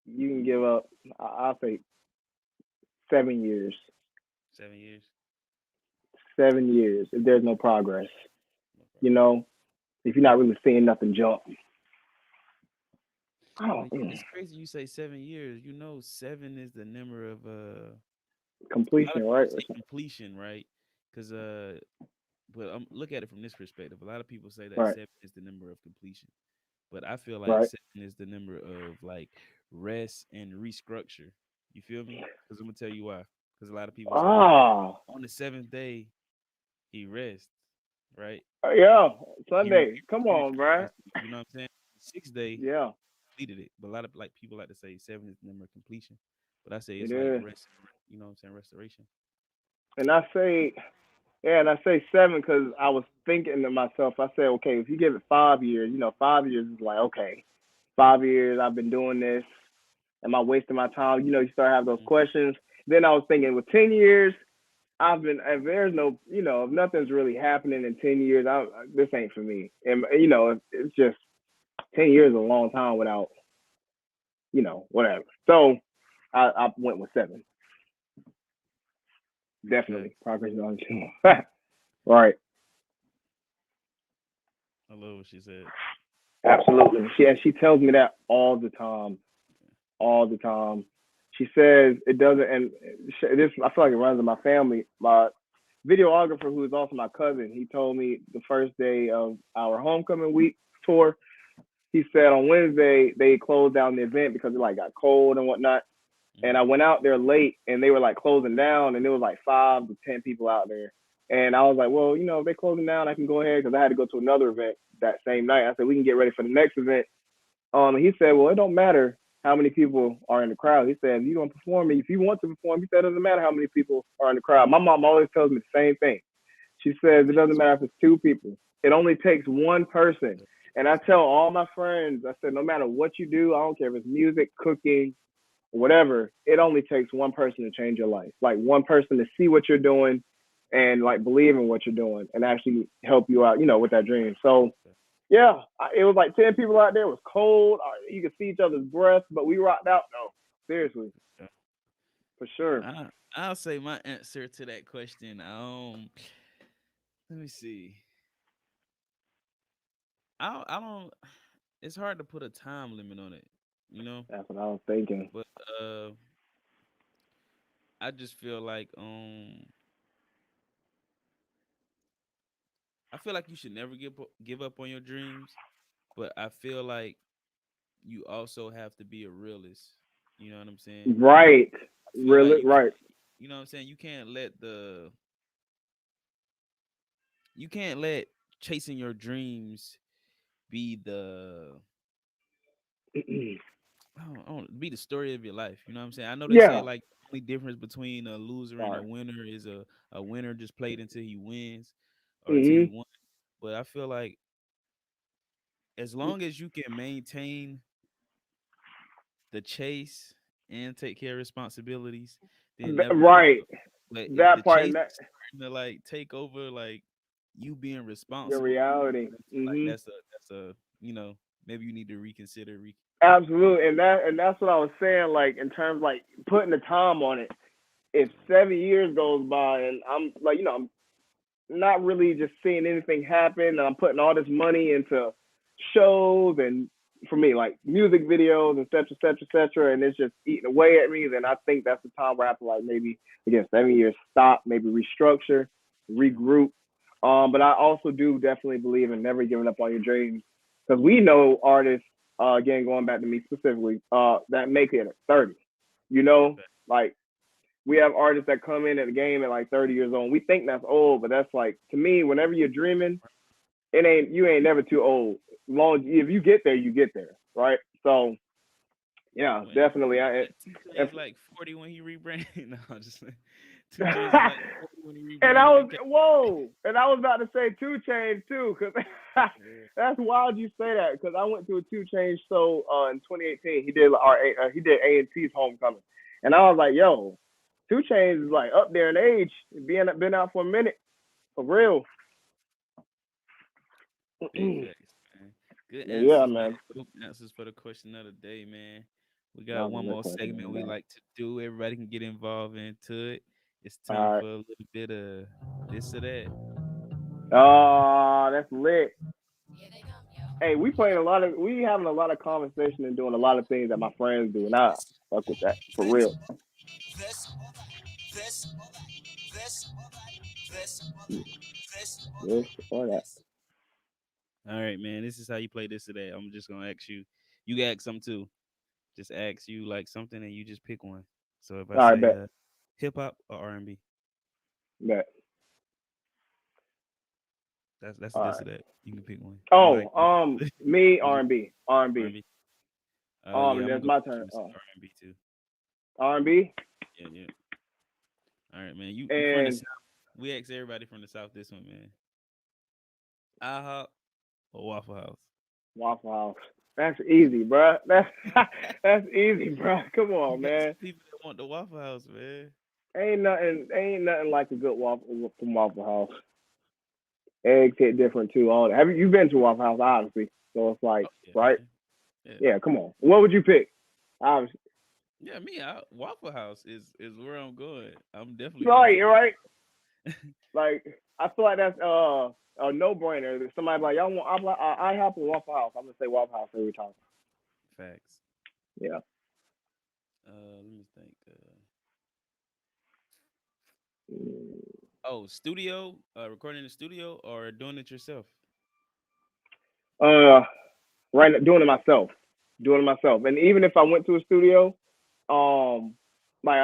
you can give up. I'll say 7 years. 7 years. 7 years if there's no progress. No You problem. know, if you're not really seeing nothing jump. Oh, But it's crazy you say 7 years. You know, seven is the number of a lot completion, of people right? say completion, right? Because but look at it from this perspective. A lot of people say that Right, seven is the number of completion, but I feel like right. seven is the number of like rest and restructure. You feel me? Because I'm gonna tell you why. Because a lot of people say Ah, on the seventh day he rests, right? yeah. He Sunday. Come on, bruh. refreshed. You know what I'm saying? Sixth day Yeah, completed it, but a lot of like people like to say seven is the number of completion, but I say it it's like is. rest. You know what I'm saying? Restoration. And I say, yeah, and I say seven because I was thinking to myself, I said, okay, if you give it 5 years, 5 years is like, okay, 5 years, I've been doing this. Am I wasting my time? You start having those Mhm. questions. Then I was thinking, with 10 years, if there's no, if nothing's really happening in 10 years, this ain't for me. And, it's just 10 years is a long time without, whatever. So I went with seven. Okay, Definitely. Progress is on two. Right. I love what she said. Absolutely. She tells me that all the time. All the time. She says it doesn't, and this I feel like it runs in my family. My videographer, who is also my cousin, he told me the first day of our homecoming week tour. He said on Wednesday they closed down the event because it like got cold and whatnot. And Mm-hmm. I went out there late, and they were like closing down, and there was like 5 to 10 people out there. And I was like, well, if they're closing down, I can go ahead because I had to go to another event that same night. I said we can get ready for the next event. And he said, well, it don't matter how many people are in the crowd. He said, if you gonna perform, if you want to perform, he said it doesn't matter how many people are in the crowd. My mom always tells me the same thing. She says it doesn't matter if it's two people. It only takes one person. And I tell all my friends, I said, no matter what you do, I don't care if it's music, cooking, whatever, it only takes one person to change your life. Like one person to see what you're doing and like believe in what you're doing and actually help you out, with that dream. So yeah, it was like 10 people out there. It was cold. You could see each other's breath, but we rocked out though. Seriously, Yeah. for sure. I'll say my answer to that question. Let me see. I don't. It's hard to put a time limit on it, you know. That's what I was thinking. But I just feel like I feel like you should never give up on your dreams, but I feel like you also have to be a realist. You know what I'm saying? Right. I feel like Really, right. you know what I'm saying? You can't let chasing your dreams be the be the story of your life. You know what I'm saying? I know they say Yeah. like the only difference between a loser and a Sorry. winner is a winner just played until he wins or until he Hmm. won. But I feel like as long as you can maintain the chase and take care of responsibilities, then never give Right. up. But if the That part chase and that is starting to like take over like you being your responsible, reality. I feel like Hmm. that's a maybe you need to reconsider. Absolutely, and that's what I was saying. Like in terms like putting the time on it. If Yeah, 7 years goes by and I'm like, I'm not really just seeing anything happen, and I'm putting all this money into shows and for me like music videos and et cetera, et cetera, et cetera, and it's just eating away at me, then I think that's the time where I have to like maybe again 7 years stop, maybe restructure, yeah, regroup. But I also do definitely believe in never giving up on your dreams because we know artists. Again, going back to me specifically, that make it at 30. but, Like we have artists that come in at the game at like 30 years old. We think that's old, but that's like to me, whenever you're dreaming, you ain't never too old. Long if you get there, you get there, right? So yeah, when definitely. what 2 Chainz If, is like 40 when he rebranded. No, I'm just saying. 2 Chainz is like 40 when he and I rebranded was and kept. and I was about to say 2 Chainz too, because Yeah. that's wild you say that. Because I went to a 2 Chainz show in 2018. He did A&T's Homecoming, and I was like, yo, 2 Chainz is like up there in age, being been out for a minute for real. Big facts, man. Good Yeah, answers, man. man. Good answers for the question of the day, man. We That got was a one good more question, segment we man. like to do. Everybody can get involved into it. It's time All for a little bit of this or that. right. That's lit. Hey, we having a lot of conversation and doing a lot of things that my friends do, and I fuck with that for real. This, this, this, this, this. This or that. All right, man. This is how you play this or that. I'm just gonna ask you. You can ask some too. Just ask you like something and you just pick one. So if I All right, say bet, hip hop or R&B, bet. that's All this or right. that. You can pick one. You like Oh, me you R just and B, R and B. R&B. Yeah, I'm gonna That's go my with turn. you and say R&B too. R&B, Yeah, yeah. All right, man. You from the and south? We ask everybody from the south this one, man. IHOP or Waffle House? Waffle House. That's easy, bro. That's that's easy, bro. Come on, We got some man. people that want the Waffle House, man. Ain't nothing like a good waffle from Waffle House. Eggs hit different too. All that. Have you been to Waffle House? Obviously, so it's Oh like yeah, right. man. Yeah, Yeah, come on. What would you pick? Obviously, yeah. Waffle House is where I'm going. I'm definitely going right, to Waffle. right. Like I feel like that's a no brainer. Somebody like y'all want I hop or Waffle House. I'm gonna say Waffle House every time. Facts. Yeah. Let me think. Mm. Oh, studio, recording in the studio or doing it yourself? Uh, right now, doing it myself. And even if I went to a studio, um, like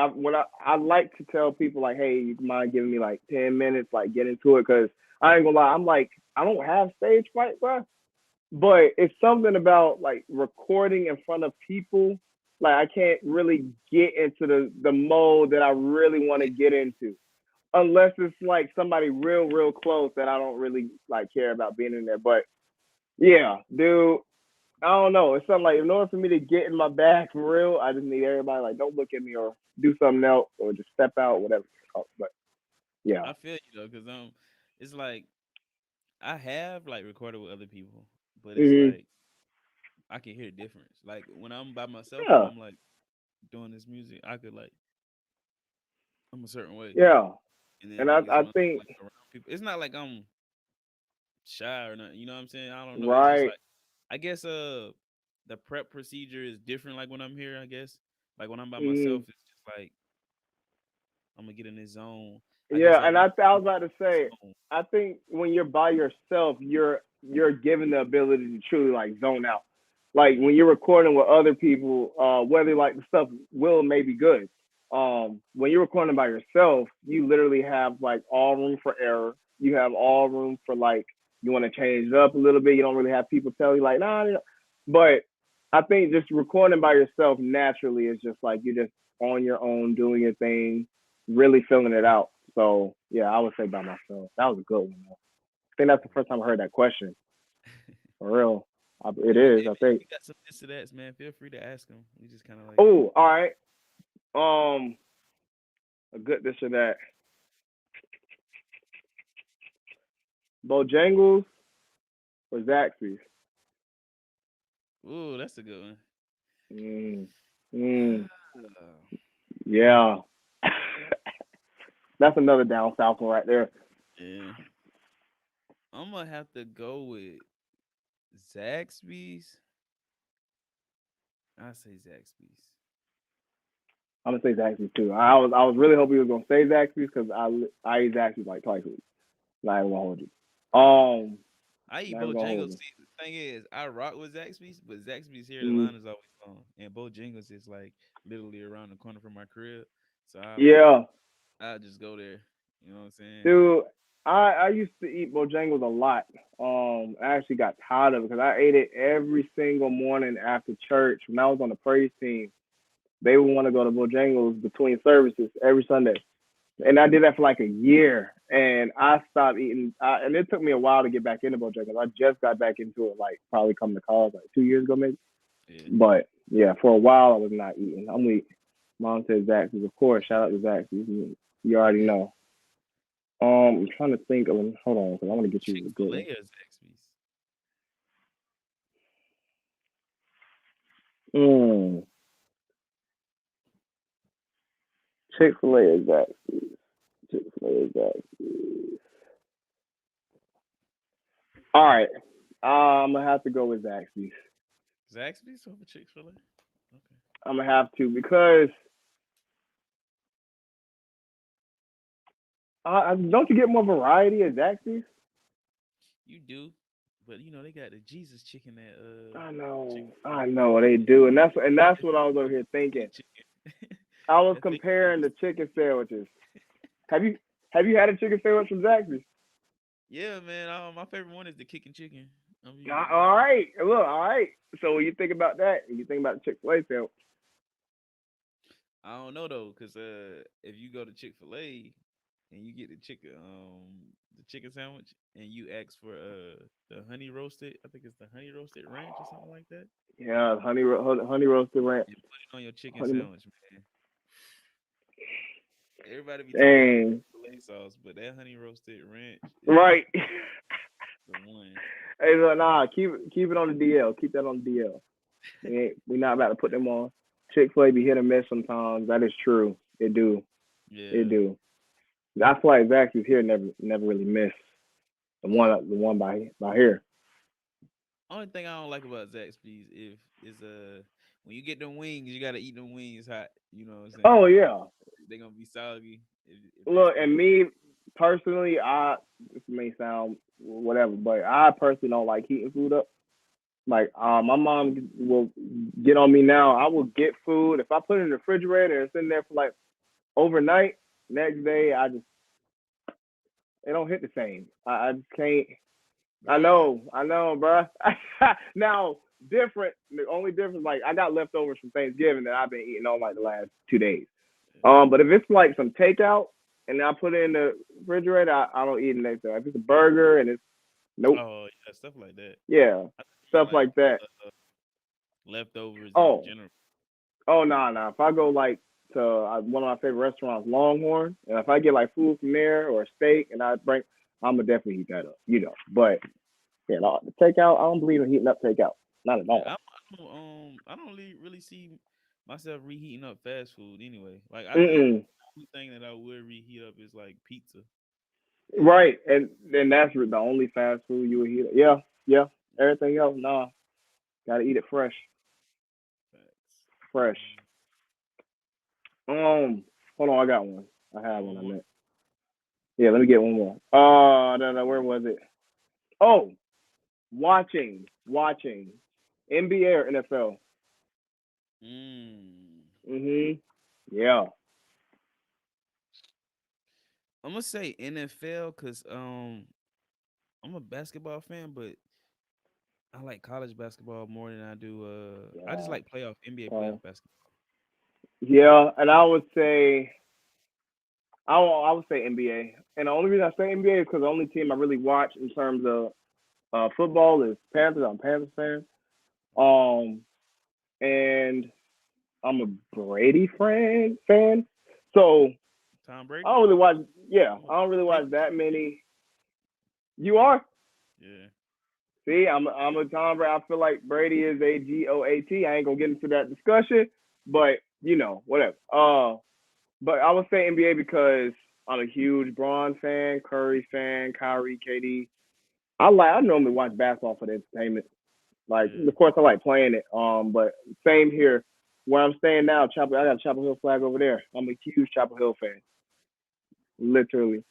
I like to tell people like, hey, you mind giving me like 10 minutes, like get into it, cause I ain't gonna lie, I'm like I don't have stage fright, bro. But it's something about like recording in front of people. Like I can't really get into the mode that I really want to get into unless it's like somebody real close that I don't really like care about being in there. But yeah, dude, I don't know. It's something like in order for me to get in my bag for real, I just need everybody like don't look at me or do something else or just step out, whatever it's called. But yeah. I feel you though, cause it's like I have like recorded with other people, but it's Hmm. like I can hear the difference. Like when I'm by myself and Yeah. I'm like doing this music, I could like I'm a certain way, Yeah. and then And I like it's I when I'm think like around people. It's not like I'm shy or nothing. You know what I'm saying? I don't know. It's just right. like I guess the prep procedure is different. Like when I'm here, I guess like when I'm by Hmm. myself, it's just like I'm gonna get in this zone. I guess Yeah, like and when I you was about to get say, in I think when you're by yourself, you're given the ability to truly like zone out. Like when you're recording with other people, whether like the stuff will may be good. When you're recording by yourself, you literally have like all room for error. You have all room for like you want to change it up a little bit. You don't really have people tell you like nah. But I think just recording by yourself naturally is just like you're just on your own doing your thing, really feeling it out. So yeah, I would say by myself. That was a good one. Though. I think that's the first time I heard that question. zone. For real, it If you is. if, I if think. you got some this or that, man, feel free to ask them. We just kind of like Oh, all right. Um, a good this or that. Bojangles or Zaxby's? ooh, that's a good one. Mm, mm, Uh, yeah. That's another down south one right there. yeah, I'm gonna have to go with Zaxby's. I say Zaxby's. I'm gonna say Zaxby's too. I was really hoping you was gonna say Zaxby's because I eat Zaxby's like twice a week. Not even gonna hold you. Yeah. I eat Not even gonna hold Bojangles. you. See, the thing is, I rock with Zaxby's, but Zaxby's here, the Mm, line is always long, and Bojangles is like literally around the corner from my crib. So yeah, I just go there. You know what I'm saying? dude. I used to eat Bojangles a lot. I actually got tired of it because I ate it every single morning after church when I was on the praise team. They would want to go to Bojangles between services every Sunday. And I Mm, did that for like a year, and I stopped eating. And it took me a while to get back into Bojangles. I just got back into it, like probably coming to college, like 2 years ago, maybe. yeah. But yeah, for a while I was not eating. I'm weak. Mom says Zaxby's, of course. Shout out to Zaxby's. You already know. I'm trying to think of. Hold on, because I want to get you a good Chick-fil-A one. or Zaxby's? Mm, Chick Fil A is Zaxby's. Chick Fil A is Zaxby's. All right, I'm gonna have to go with Zaxby's. Zaxby's over Chick-fil-A? Okay. I'm gonna have to because don't you get more variety at Zaxby's? You do, but you know they got the Jesus chicken at I Chick-fil-A. know they do, and that's what I was over here thinking. Big chicken. I was That's big comparing the chicken. chicken sandwiches. Have you have you had a chicken sandwich from Zaxby's? Yeah, man. My favorite one is the kicking chicken. I mean, All right, look, all right. So when you think about that, you think about the Chick Fil A sandwich. I don't know though, cause if you go to Chick-fil-A and you get the chicken sandwich and you ask for the honey roasted, I think it's the honey roasted ranch or something like that. Yeah, honey roasted ranch. You put it on your chicken Honey, sandwich, man. Everybody be talking about the dang, Chick-fil-A sauce, but that honey roasted ranch is right. the one. Hey, look, nah, keep it on the DL. Keep that on the DL. We not about to put them on. Chick Fil A be hit or miss sometimes. That is true. It do. It Yeah. do. That's why Zaxby's here never really miss the one by here. Only thing I don't like about Zaxby's if is when you get them wings, you gotta eat them wings hot. You know what I'm Oh saying? yeah. They gonna be soggy if they Look, stay. and me personally, this may sound whatever, but I personally don't like heating food up. Like, my mom will get on me now. I will get food if I put it in the refrigerator and it's in there for like overnight. Next day, it don't hit the same. I just can't. Bruh. I know, bro. Now, different. The only difference, like, I got leftovers from Thanksgiving that I've been eating on like the last 2 days. But if it's like some takeout and I put it in the refrigerator, I don't eat it next day. If it's a burger and it's nope, Oh yeah, stuff like that. yeah, I think you mean stuff like like that. leftovers in Oh, general. oh no, nah, no. Nah. If I go like to one of my favorite restaurants, Longhorn, and if I get like food from there or a steak, and I'm gonna definitely heat that up, you know. But yeah, no, the takeout, I don't believe in heating up takeout, not at Yeah, all. I don't really see myself reheating up fast food anyway. Like I think Mm-mm. the only thing that I would reheat up is like pizza. Right, and then that's the only fast food you would heat up. Yeah, yeah. Everything else, nah, gotta eat it fresh, Facts. fresh. Mm, Hold on, I got one. I had one. One I more. meant. Yeah, let me get one more. No, no, where was it? Oh, watching, NBA or NFL. Mm. Mhm. Yeah. I'm gonna say NFL because I'm a basketball fan, but I like college basketball more than I do. I just Yeah. like playoff NBA So playoff basketball. yeah, and I would say I would say NBA. And the only reason I say NBA is because the only team I really watch in terms of football is Panthers. I'm a Panthers fan. Um, and I'm a Brady fan. So Tom I Brady. don't really watch. Yeah, I'm a I don't really watch big that Tom Brady. many. You are. Yeah. See, I'm a Tom Brady. I feel like Brady is a GOAT. I ain't gonna get into that discussion, but whatever. But I would say NBA because I'm a huge Braun fan, Curry fan, Kyrie, KD. I normally watch basketball for the entertainment. Like, Yeah. of course, I like playing it. But same here. Where I'm staying now, I got a Chapel Hill flag over there. I'm a huge Chapel Hill fan, literally,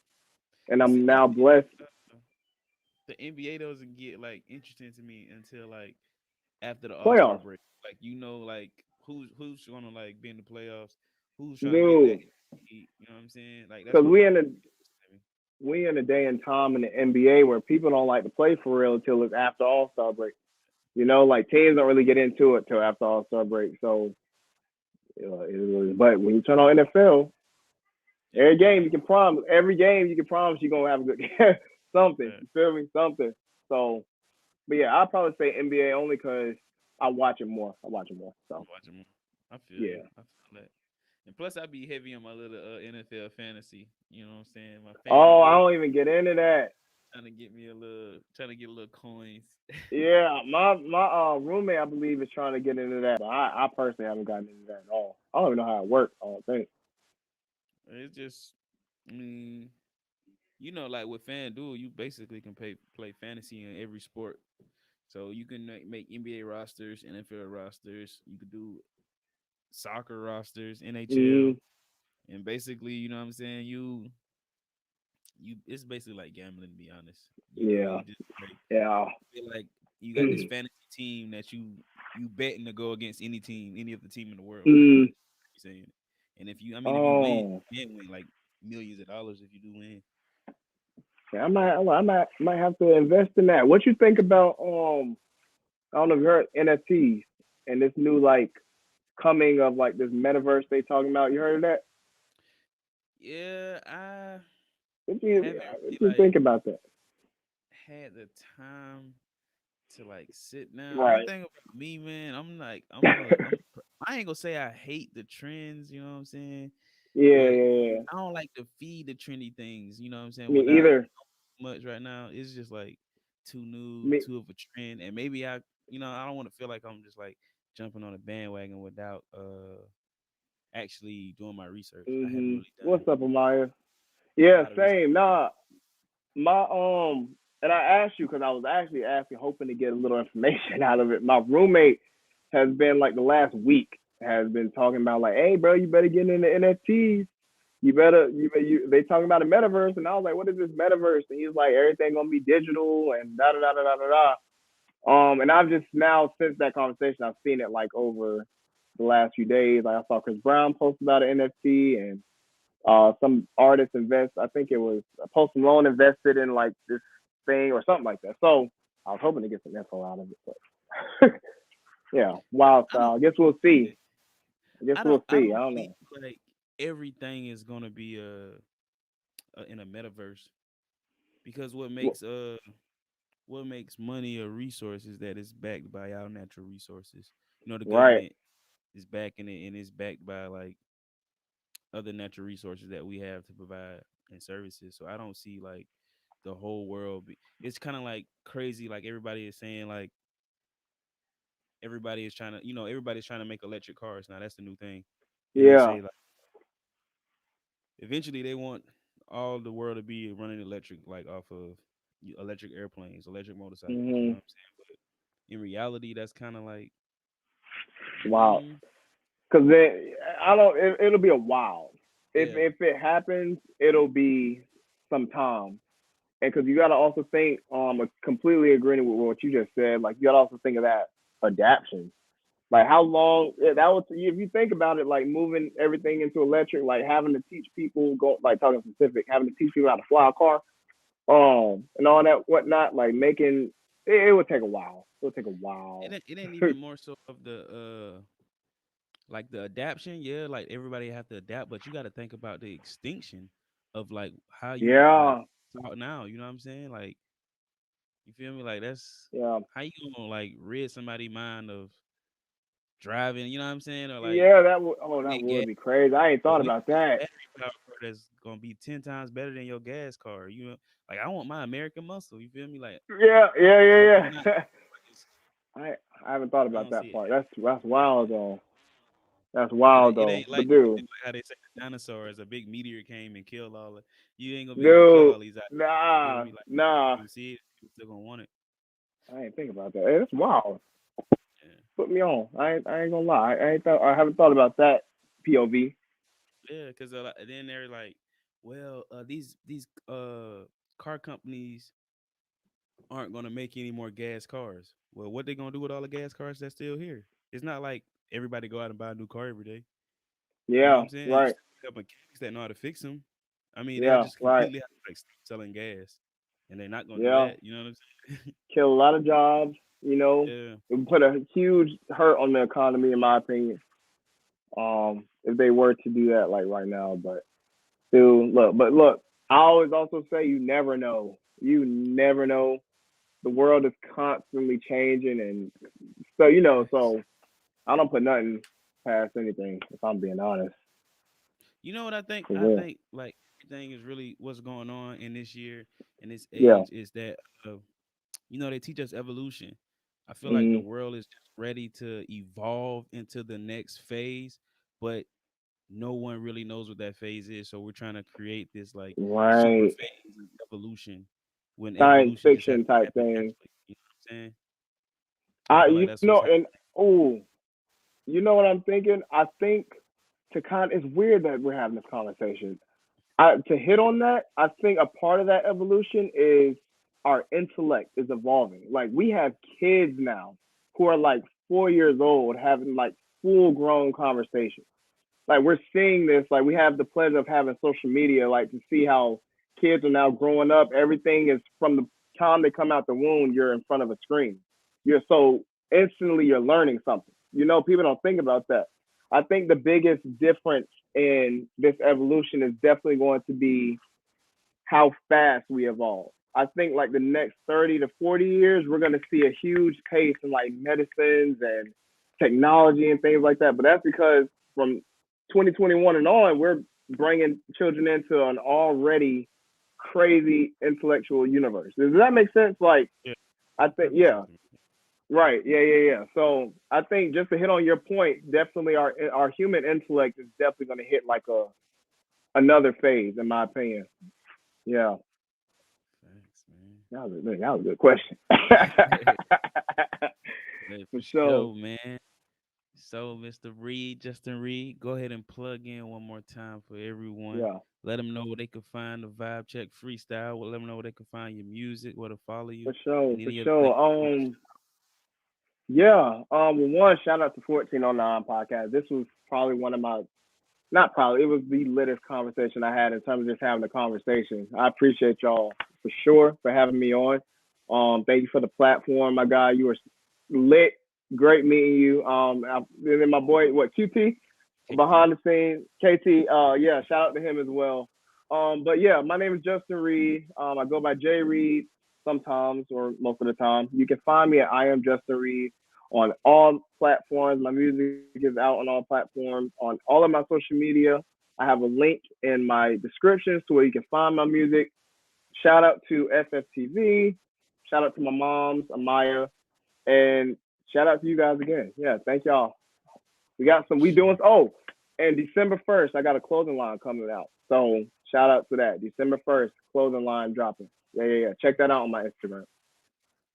and See, I'm the now thing blessed. about the NBA doesn't get like interesting to me until like after the All Star Playoffs, break. Like like who's gonna like be in the playoffs, who's trying to get that dude, MVP, you know what I'm saying? Like that's because what like we in a day and time in the NBA where people don't like to play for real until it's after All Star break. Like teams don't really get into it till after All Star break. So, but when you turn on NFL, every game. every game you can promise you're gonna have a good game. Something. Right. You feel me? Something. So, but yeah, I'll probably say NBA only because I watch it more. I watch it more. I'm So watching more. I feel you. yeah. I feel that. And plus, I be heavy on my little NFL fantasy. You know what I'm saying? My fan Oh, I dude don't even get into that. trying to get a little coins. Yeah, my roommate I believe is trying to get into that, but I personally haven't gotten into that at all. I don't even know how it works. I don't think. It's just, I mean, like with FanDuel, you basically can play fantasy in every sport. So you can make NBA rosters, NFL rosters. You could do soccer rosters, NHL, Mm, and basically, you know what I'm saying. It's basically like gambling, to be honest. yeah, You just like yeah. feel like you got this fantasy team that you betting to go against any of the team in the world. mm, You saying, and if you win, oh, you can win like millions of dollars if you do win. yeah, But might have to invest in that. What you think about I don't know if you heard NFTs and this new like coming of like this metaverse they talking about. You heard of that? yeah, I What haven't really you like think about that? had the time to like sit down. One Right. thing about me, man, I'm like I ain't gonna say I hate the trends, you know what I'm saying? Yeah, But yeah, yeah. I don't like to feed the trendy things, you know what I'm saying, Me without either. much right now. It's just like too new, Me. too of a trend. And maybe I don't want to feel like I'm just like jumping on a bandwagon without actually doing my research. I haven't Mhm. really done What's up, Amaya? a Yeah, lot of research. same. Nah, my and I asked you because I was actually asking, hoping to get a little information out of it. My roommate has been like the last week has been talking about like, hey, bro, you better get into NFTs. They talking about a metaverse, and I was like, what is this metaverse? And he's like, everything gonna be digital and da da da da da da da. And I've just now since that conversation, I've seen it like over the last few days. Like I saw Chris Brown post about an NFT, and some artists invest. I think it was Post Malone invested in like this thing or something like that. So I was hoping to get some info out of it, but yeah, wild I don't style. I guess we'll see. I guess we'll I see. I don't don't think know. like everything is gonna be in a metaverse because Well, what makes money a resource is that it's backed by our natural resources. The right. government is backing it and it's backed by like other natural resources that we have to provide and services. So I don't see like the whole world it's kind of like crazy like everybody is saying like everybody's trying to make electric cars now. That's the new thing. And they Yeah. say like eventually they want all the world to be running electric like off of electric airplanes, electric motorcycles, you know Hmm. what I'm saying? But in reality that's kind of like Wow. mm, Because then I don't. It'll be a while. Yeah. if it happens, it'll be some time. And because you got to also think, completely agreeing with what you just said. Like you got to also think of that adaptation. Like how long that was. If you think about it, like moving everything into electric, like having to teach people go, like talking specific, having to teach people how to fly a car, and all that whatnot, like making it would take a while. It would take a while. It ain't even more so of the like the adaption, yeah, like everybody have to adapt, but you got to think about the extinction of like how you like Yeah, talk now. You know what I'm saying? Like you feel me? Like that's yeah, how you gonna like rid somebody mind of driving. You know what I'm saying? Or like yeah. That would. Oh, that get gas. would be crazy. I ain't But thought we about got that. battery power that's gonna be 10 times better than your gas car. You know, like I want my American muscle. You feel me? Like, Yeah, yeah, but yeah, we're not. yeah. It's, I I haven't thought I about don't see that it. part. That's wild though. That's It wild ain't, it though. ain't But like dude, how they say the dinosaurs. A big meteor came and killed all. You ain't gonna be able to kill dude, all these items. You feel nah, me? Like nah. you see it, you still gonna want it. I ain't think about that. Hey, that's wild. Yeah, Put me on. I ain't gonna lie. I haven't thought about that POV. yeah. Because then they're like, well, these car companies aren't gonna make any more gas cars. Well, what they gonna do with all the gas cars that's still here? It's not like everybody go out and buy a new car every day. You know what Yeah, I'm saying? You right. still have mechanics that know how to fix them. I mean, they'll Yeah, just right. completely have to like stop selling gas, and they're not gonna do Yeah. that. You know what I'm saying? Kill a lot of jobs, you know. Yeah. It would put a huge hurt on the economy in my opinion. If they were to do that like right now. But dude, look, I always also say you never know. You never know. The world is constantly changing and so Facts. so I don't put nothing past anything if I'm being honest. You know what I think? For I real. think like everything is really what's going on in this year and this Yeah. age is that they teach us evolution. I feel like the Mm, world is just ready to evolve into the next phase, but no one really knows what that phase is. So we're trying to create this like super right. phase of evolution when Science evolution just has fiction to type happen thing. naturally. You know what I'm saying? I I feel like that's what's happening. and oh, you know what I'm thinking? I think it's weird that we're having this conversation. To hit on that, I think a part of that evolution is our intellect is evolving. Like we have kids now who are like 4 years old having like full grown conversations. Like we're seeing this, like we have the pleasure of having social media, like to see how kids are now growing up. Everything is from the time they come out the womb, you're in front of a screen. You're so instantly you're learning something. People don't think about that. I think the biggest difference in this evolution is definitely going to be how fast we evolve. I think like the next 30 to 40 years, we're going to see a huge pace in like medicines and technology and things like that. But that's because from 2021 and on, we're bringing children into an already crazy intellectual universe. Does that make sense? Like, Yeah, I think, perfect yeah, sense. right, yeah. So I think just to hit on your point, definitely our human intellect is definitely going to hit like another phase, in my opinion. Yeah. Thanks, man. That was a good question. Hey, For for sure. sure, man. So, Mr. Reed, Justin Reed, go ahead and plug in one more time for everyone. Yeah. Let them know where they can find the Vibe Check Freestyle. Let them know where they can find your music, where to follow you, For sure. and For any other things sure. you want to Yeah. Well, one shout out to 1409 podcast. This was probably one of my not probably, it was the latest conversation I had in terms of just having a conversation. I appreciate y'all for sure for having me on. Thank you for the platform, my guy. You were lit. Great meeting you. And then my boy, what QT KT. behind the scenes, KT. Yeah, shout out to him as well. But yeah, my name is Justin Reed. I go by J Reed sometimes or most of the time. You can find me at I am Justin Reed on all platforms. My music is out on all platforms, on all of my social media. I have a link in my descriptions to where you can find my music. Shout out to FFTV. Shout out to my moms, Amaya, and shout out to you guys again. Yeah, thank y'all. We got some. We doing. Sure. Oh, and December 1st, I got a clothing line coming out. So shout out to that. December 1st, clothing line dropping. Yeah. Check that out on my Instagram.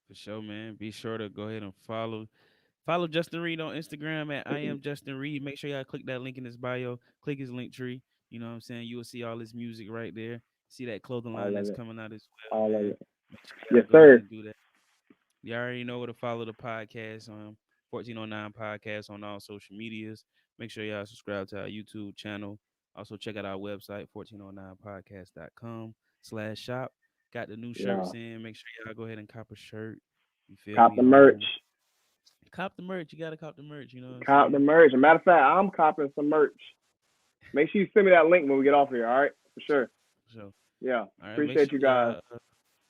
For sure, man. Be sure to go ahead and follow Justin Reed on Instagram at I am Justin Reed. Make sure y'all click that link in his bio. Click his link tree. You know what I'm saying? You will see all this music right there. See that clothing line All of that's it. coming out as well, All of man. it. Make sure Yes, y'all go ahead sir. and do that. You already know where to follow the podcast on 1409 Podcast on all social medias. Make sure y'all subscribe to our YouTube channel. Also check out our website, 1409podcast.com/shop. Got the new Yeah. shirts in. Make sure y'all go ahead and cop a shirt. You feel Cop me? the merch. Cop the merch. You gotta cop the merch, you know what I'm Cop the saying? merch. As a matter of fact, I'm copping some merch. Make sure you send me that link when we get off here. All right, for sure. So Yeah. all right, make Appreciate sure you guys.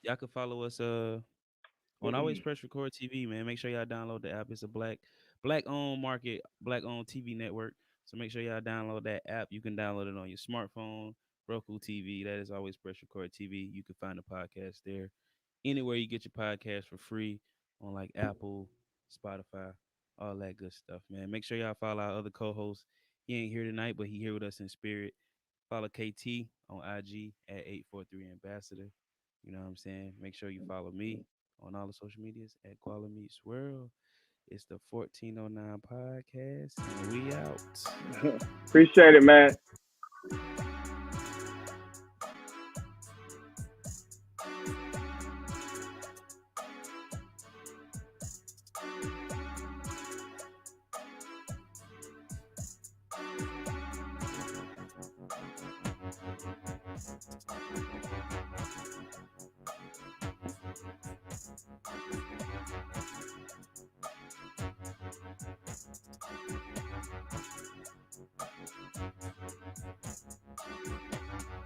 y'all can follow us on Always Press Record TV, man. Make sure y'all download the app. It's a black owned market, black owned TV network. So make sure y'all download that app. You can download it on your smartphone, Roku TV. That is Always Press Record TV. You can find the podcast there. Anywhere you get your podcast for free on like Apple, Spotify, all that good stuff, man. Make sure y'all follow our other co-hosts. He ain't here tonight, but he here with us in spirit. Follow KT on IG at 843 Ambassador. You know what I'm saying? Make sure you follow me on all the social medias at Koala Meets World. It's the 1409 podcast, and we out. Appreciate it, man.